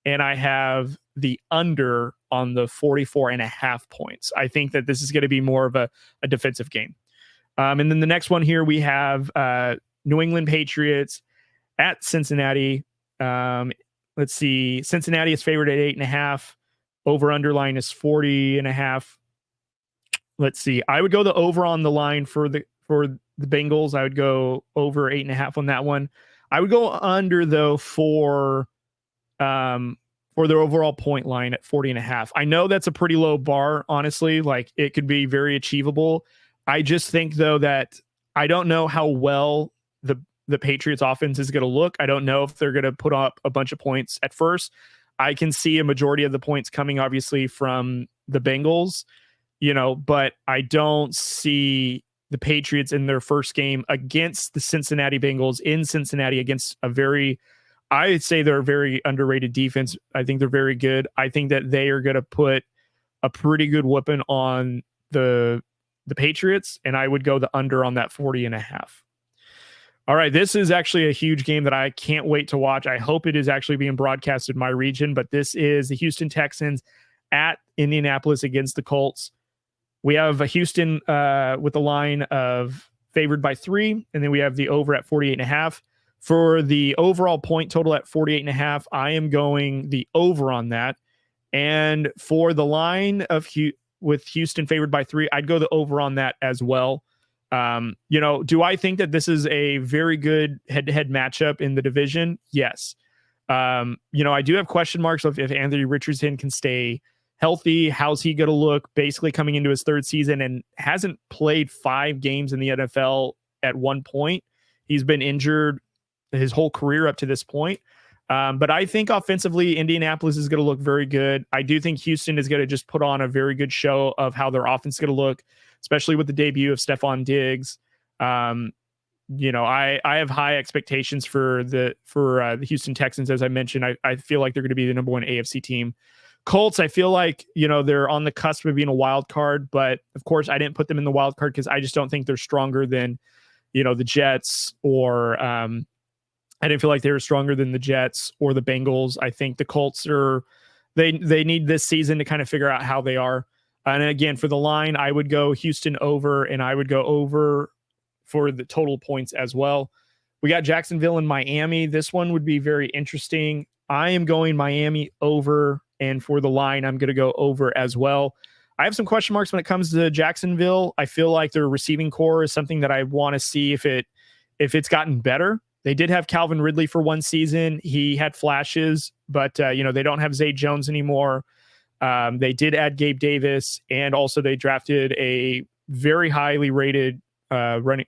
and I have the under on the 44.5 points. I think that this is going to be more of a defensive game. And then the next one here, we have New England Patriots at Cincinnati. Let's see. Cincinnati is favored at 8.5. Over underline is 40.5. Let's see. I would go the over on the line for the Bengals. I would go over 8.5 on that one. I would go under, though, for their overall point line at 40.5. I know that's a pretty low bar, honestly. Like, it could be very achievable. I just think, though, that I don't know how well the Patriots offense is going to look. I don't know if they're going to put up a bunch of points at first. I can see a majority of the points coming, obviously, from the Bengals, but I don't see the Patriots in their first game against the Cincinnati Bengals in Cincinnati against I'd say they're a very underrated defense. I think they're very good. I think that they are going to put a pretty good whooping on the Patriots, and I would go the under on that 40.5. All right, this is actually a huge game that I can't wait to watch. I hope it is actually being broadcast in my region, but this is the Houston Texans at Indianapolis against the Colts. We have a Houston with a line of favored by 3, and then we have the over at 48.5. For the overall point total at 48.5, I am going the over on that. And for the line of with Houston favored by 3, I'd go the over on that as well. Do I think that this is a very good head-to-head matchup in the division? Yes. I do have question marks of if Anthony Richardson can stay healthy. How's he going to look basically coming into his 3rd season and hasn't played 5 games in the NFL at one point. He's been injured his whole career up to this point. But I think offensively, Indianapolis is going to look very good. I do think Houston is going to just put on a very good show of how their offense is going to look, especially with the debut of Stephon Diggs. I have high expectations for the Houston Texans. As I mentioned, I feel like they're going to be the number 1 AFC team. Colts, I feel like, they're on the cusp of being a wild card, but of course I didn't put them in the wild card because I just don't think they're stronger than, the Jets or, I didn't feel like they were stronger than the Jets or the Bengals. I think the Colts they need this season to kind of figure out how they are. And again, for the line, I would go Houston over, and I would go over for the total points as well. We got Jacksonville and Miami. This one would be very interesting. I am going Miami over, and for the line, I'm going to go over as well. I have some question marks when it comes to Jacksonville. I feel like their receiving core is something that I want to see if it's gotten better. They did have Calvin Ridley for one season. He had flashes, but they don't have Zay Jones anymore. They did add Gabe Davis, and also they drafted a very highly rated they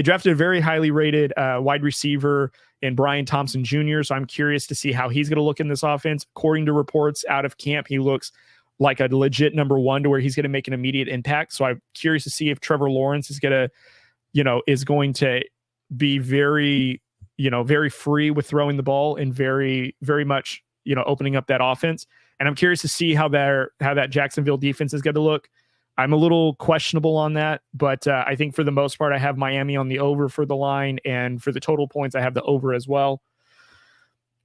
drafted a very highly rated wide receiver in Brian Thompson Jr. So I'm curious to see how he's going to look in this offense. According to reports out of camp, he looks like a legit number 1 to where he's going to make an immediate impact. So I'm curious to see if Trevor Lawrence is going to be very, very free with throwing the ball and very, very much, opening up that offense. And I'm curious to see how that Jacksonville defense is going to look. I'm a little questionable on that, but I think for the most part, I have Miami on the over for the line, and for the total points, I have the over as well.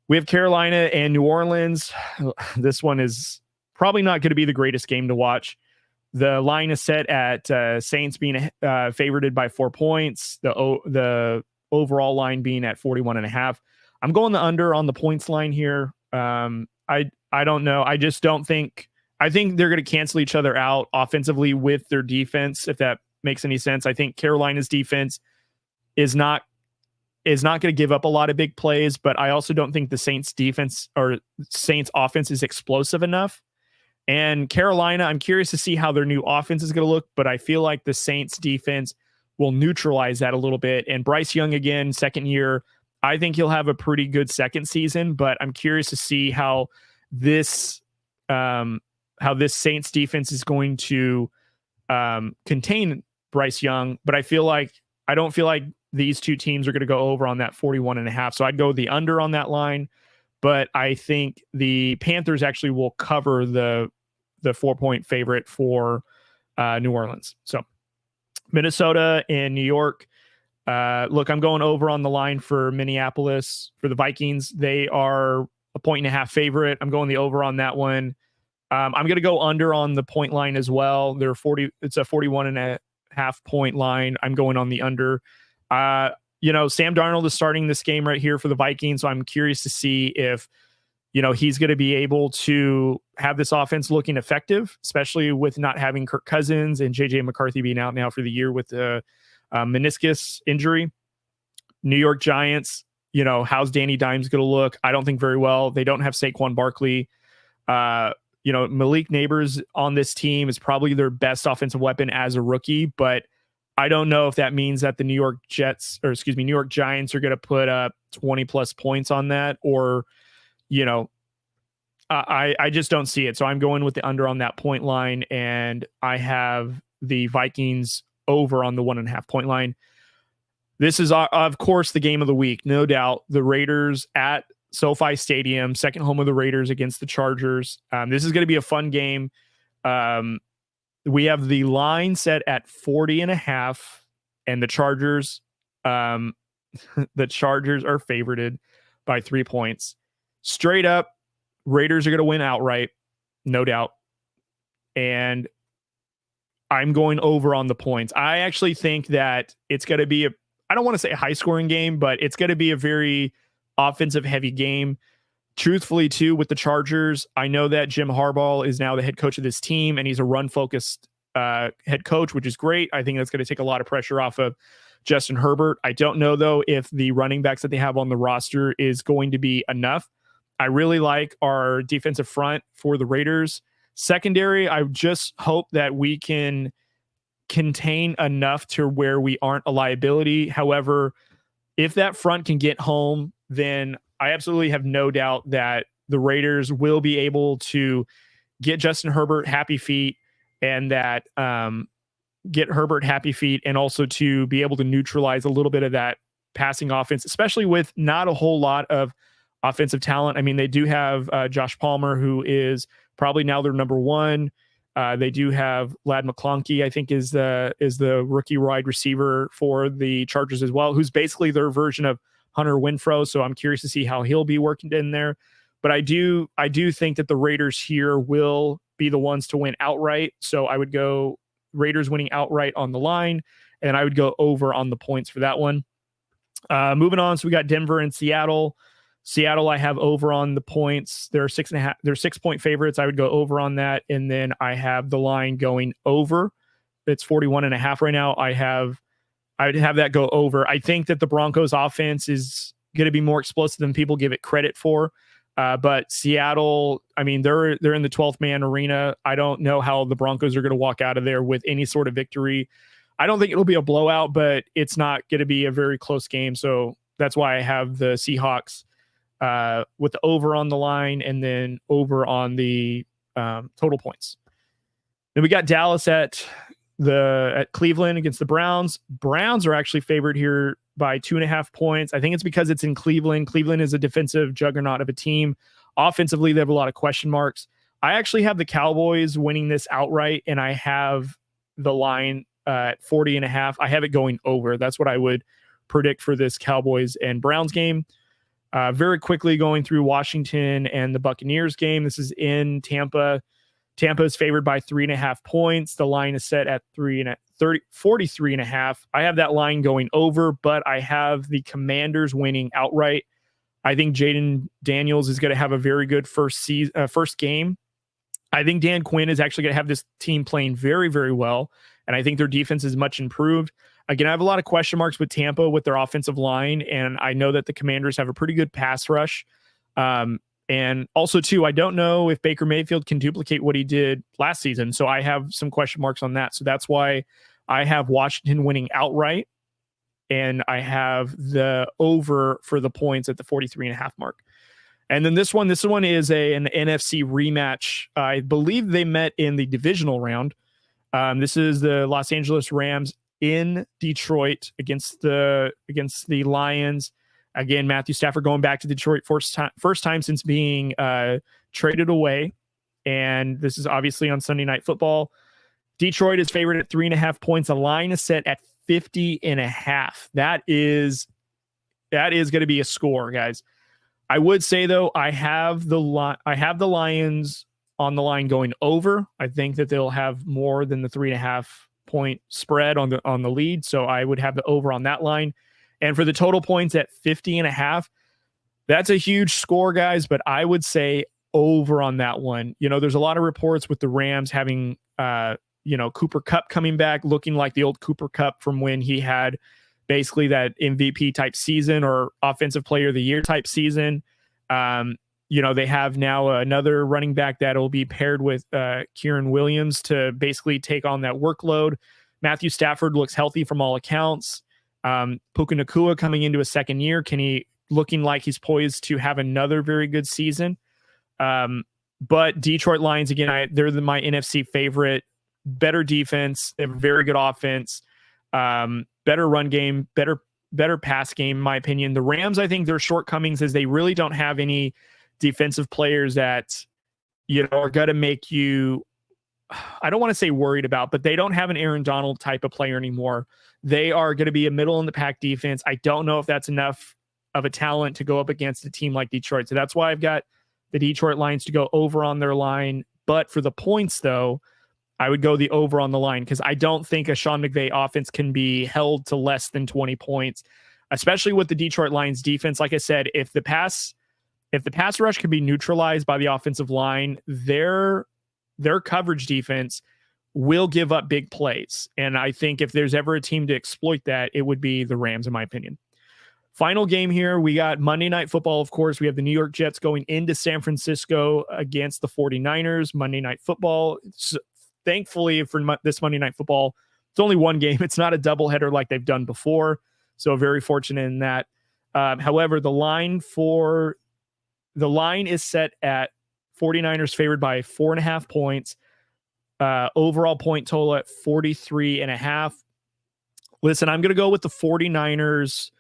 We have Carolina and New Orleans. This one is probably not going to be the greatest game to watch. The line is set at Saints being favored by 4 points. The overall line being at 41.5. I'm going the under on the points line here. I don't know. I just don't think I think they're going to cancel each other out offensively with their defense, if that makes any sense. I think Carolina's defense is not going to give up a lot of big plays, but I also don't think the Saints defense or Saints offense is explosive enough. And Carolina, I'm curious to see how their new offense is going to look, but I feel like the Saints defense will neutralize that a little bit. And Bryce Young, again, second year, I think he'll have a pretty good second season, but I'm curious to see how this Saints defense is going to contain Bryce Young. But I don't feel like these two teams are going to go over on that 41.5. So I'd go the under on that line, but I think the Panthers actually will cover the 4-point favorite for New Orleans. So Minnesota and New York. Look, I'm going over on the line for Minneapolis for the Vikings. They are a 1.5 favorite. I'm going the over on that one. I'm going to go under on the point line as well. It's a 41.5 point line. I'm going on the under. Sam Darnold is starting this game right here for the Vikings. So I'm curious to see if, he's going to be able to have this offense looking effective, especially with not having Kirk Cousins and JJ McCarthy being out now for the year with the meniscus injury. New York Giants, how's Danny Dimes going to look? I don't think very well. They don't have Saquon Barkley. Malik Neighbors on this team is probably their best offensive weapon as a rookie, but I don't know if that means that the New York Giants are going to put up 20 plus points on that, or, I just don't see it. So I'm going with the under on that point line, and I have the Vikings over on the 1.5 point line. This is, of course, the game of the week, no doubt. The Raiders at SoFi Stadium, second home of the Raiders against the Chargers. This is going to be a fun game. We have the line set at 40.5, and the Chargers, are favorited by 3 points. Straight up, Raiders are going to win outright, no doubt. And I'm going over on the points. I actually think that it's going to be I don't want to say a high scoring game, but it's going to be a very offensive heavy game. Truthfully, too, with the Chargers, I know that Jim Harbaugh is now the head coach of this team, and he's a run-focused head coach, which is great. I think that's going to take a lot of pressure off of Justin Herbert. I don't know, though, if the running backs that they have on the roster is going to be enough. I really like our defensive front for the Raiders. Secondary, I just hope that we can contain enough to where we aren't a liability. However, if that front can get home, then I absolutely have no doubt that the Raiders will be able to get Justin Herbert happy feet, and that get Herbert happy feet, and also to be able to neutralize a little bit of that passing offense, especially with not a whole lot of offensive talent. I mean, they do have Josh Palmer, who is probably now their number one. They do have Ladd McConkey, I think is the rookie wide receiver for the Chargers as well, who's basically their version of Hunter Renfrow. So I'm curious to see how he'll be working in there. But I do think that the Raiders here will be the ones to win outright. So I would go Raiders winning outright on the line, and I would go over on the points for that one. Moving on, so we got Denver and Seattle. Seattle, I have over on the points. They're 6.5. They're 6-point favorites. I would go over on that, and then I have the line going over. It's 41.5 right now. I would have that go over. I think that the Broncos offense is going to be more explosive than people give it credit for. But Seattle, I mean, they're in the 12th man arena. I don't know how the Broncos are going to walk out of there with any sort of victory. I don't think it'll be a blowout, but it's not going to be a very close game. So that's why I have the Seahawks with the over on the line, and then over on the total points. Then we got Dallas at Cleveland against the Browns. Browns are actually favored here by 2.5 points. I think it's because it's in Cleveland. Cleveland is a defensive juggernaut of a team. Offensively, they have a lot of question marks. I actually have the Cowboys winning this outright, and I have the line at 40.5. I have it going over. That's what I would predict for this Cowboys and Browns game. Very quickly going through Washington and the Buccaneers game. This is in Tampa. Tampa is favored by 3.5 points. The line is set at 43.5. I have that line going over, but I have the Commanders winning outright. I think Jaden Daniels is going to have a very good first game. I think Dan Quinn is actually going to have this team playing very, very well. And I think their defense is much improved. Again, I have a lot of question marks with Tampa with their offensive line. And I know that the Commanders have a pretty good pass rush. And also, too, I don't know if Baker Mayfield can duplicate what he did last season. So I have some question marks on that. So that's why I have Washington winning outright. And I have the over for the points at the 43.5 mark. And then this one is an NFC rematch. I believe they met in the divisional round. This is the Los Angeles Rams in Detroit against the Lions. Again, Matthew Stafford going back to Detroit first time since being traded away. And this is obviously on Sunday Night Football. Detroit is favored at 3.5 points. The line is set at 50.5. That is going to be a score, guys. I would say, though, I have the Lions on the line going over. I think that they'll have more than the 3.5 point spread on the lead. So I would have the over on that line. And for the total points at 50.5, that's a huge score, guys. But I would say over on that one. There's a lot of reports with the Rams having, Cooper Kupp coming back, looking like the old Cooper Kupp from when he had basically that MVP type season or offensive player of the year type season. They have now another running back that will be paired with Kieran Williams to basically take on that workload. Matthew Stafford looks healthy from all accounts. Puka Nacua coming into a second year. Looking like he's poised to have another very good season. But Detroit Lions, again, they're my NFC favorite. Better defense. They have a very good offense. Better run game, better pass game, in my opinion. The Rams, I think their shortcomings is they really don't have any defensive players that, are going to make you, I don't want to say worried about, but they don't have an Aaron Donald type of player anymore. They are going to be a middle in the pack defense. I don't know if that's enough of a talent to go up against a team like Detroit. So that's why I've got the Detroit Lions to go over on their line. But for the points, though, I would go the over on the line because I don't think a Sean McVay offense can be held to less than 20 points, especially with the Detroit Lions defense. Like I said, if the pass rush can be neutralized by the offensive line, their coverage defense will give up big plays. And I think if there's ever a team to exploit that, it would be the Rams, in my opinion. Final game here, we got Monday Night Football, of course. We have the New York Jets going into San Francisco against the 49ers. Monday Night Football. Thankfully for this Monday Night Football, it's only one game. It's not a doubleheader like they've done before. So very fortunate in that. However, the line is set at 49ers favored by 4.5 points. Overall point total at 43.5. Listen, I'm going to go with the 49ers.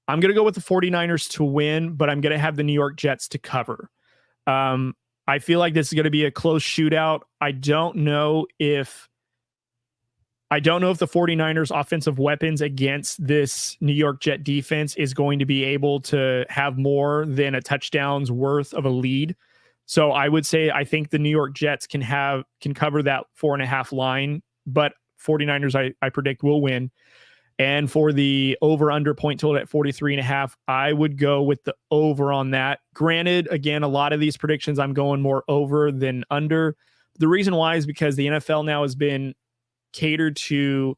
I'm going to go with the 49ers to win, but I'm going to have the New York Jets to cover. I feel like this is going to be a close shootout. I don't know if the 49ers offensive weapons against this New York Jet defense is going to be able to have more than a touchdown's worth of a lead. So I would say I think the New York Jets can cover that 4.5 line, but 49ers I predict will win. And for the over-under point total at 43.5, I would go with the over on that. Granted, again, a lot of these predictions I'm going more over than under. The reason why is because the NFL now has been catered to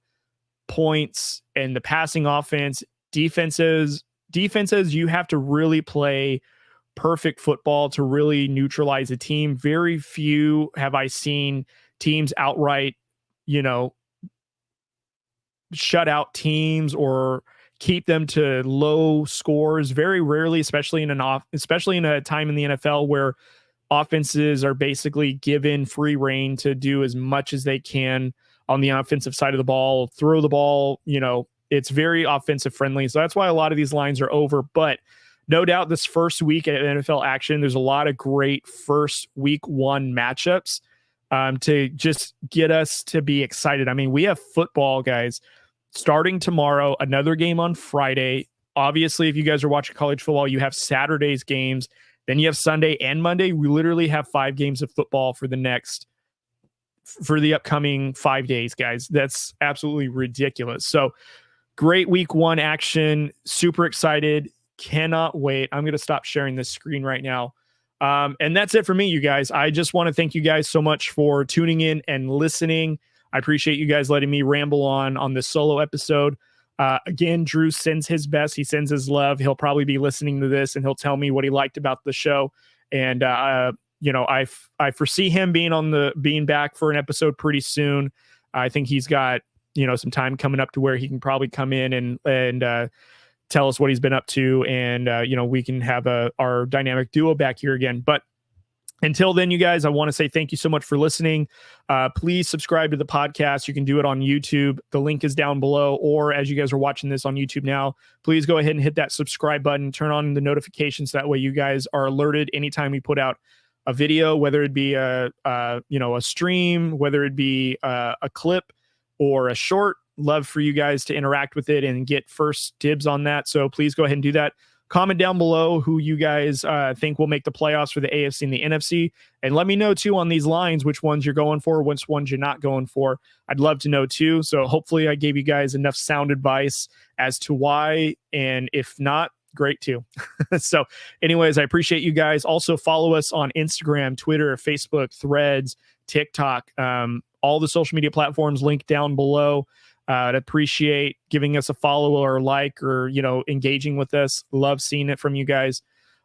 points and the passing offense. Defenses, you have to really play perfect football to really neutralize a team. Very few have I seen teams outright, shut out teams or keep them to low scores. Very rarely, especially in a time in the NFL where offenses are basically given free reign to do as much as they can on the offensive side of the ball, throw the ball, it's very offensive friendly. So that's why a lot of these lines are over. But no doubt this first week at NFL action, there's a lot of great first week one matchups to just get us to be excited. I mean, we have football, guys, starting tomorrow, another game on Friday. Obviously, if you guys are watching college football, you have Saturday's games. Then you have Sunday and Monday. We literally have 5 games of football for the upcoming 5 days, guys. That's absolutely ridiculous. So great week one action. Super excited. Cannot wait. I'm going to stop sharing this screen right now. And that's it for me, you guys. I just want to thank you guys so much for tuning in and listening. I appreciate you guys letting me ramble on this solo episode. Again, Drew sends his best. He sends his love. He'll probably be listening to this and he'll tell me what he liked about the show. And, I foresee him being back for an episode pretty soon. I think he's got, some time coming up to where he can probably come in and tell us what he's been up to. And, we can have our dynamic duo back here again. But until then, you guys, I want to say thank you so much for listening. Please subscribe to the podcast. You can do it on YouTube. The link is down below. Or as you guys are watching this on YouTube now, please go ahead and hit that subscribe button. Turn on the notifications. That way you guys are alerted anytime we put out a video, whether it be a stream, whether it be a clip or a short. Love for you guys to interact with it and get first dibs on that. So please go ahead and do that. Comment down below who you guys think will make the playoffs for the AFC and the NFC. And let me know, too, on these lines, which ones you're going for, which ones you're not going for. I'd love to know, too. So hopefully I gave you guys enough sound advice as to why. And if not, great, too. So anyways, I appreciate you guys. Also follow us on Instagram, Twitter, Facebook, Threads, TikTok, all the social media platforms linked down below. I'd appreciate giving us a follow or like or, engaging with us. Love seeing it from you guys.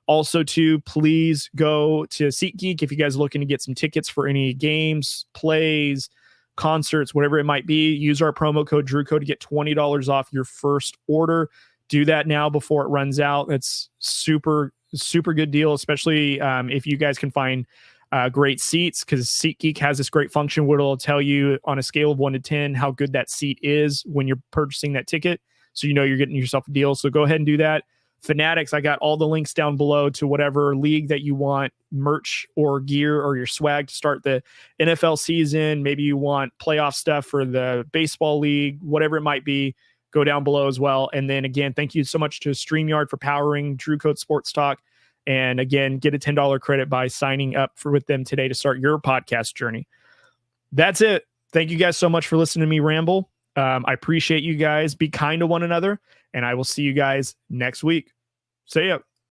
Also, too, please go to SeatGeek if you guys are looking to get some tickets for any games, plays, concerts, whatever it might be. Use our promo code DrewCode to get $20 off your first order. Do that now before it runs out. It's super, super good deal, especially if you guys can find great seats, because SeatGeek has this great function where it'll tell you on a scale of 1 to 10 how good that seat is when you're purchasing that ticket. So you're getting yourself a deal. So go ahead and do that. Fanatics, I got all the links down below to whatever league that you want merch or gear or your swag to start the NFL season. Maybe you want playoff stuff for the baseball league, whatever it might be. Go down below as well. And then again, thank you so much to StreamYard for powering Drew Code Sports Talk. And again, get a $10 credit by signing up with them today to start your podcast journey. That's it. Thank you guys so much for listening to me ramble. I appreciate you guys. Be kind to one another. And I will see you guys next week. See ya.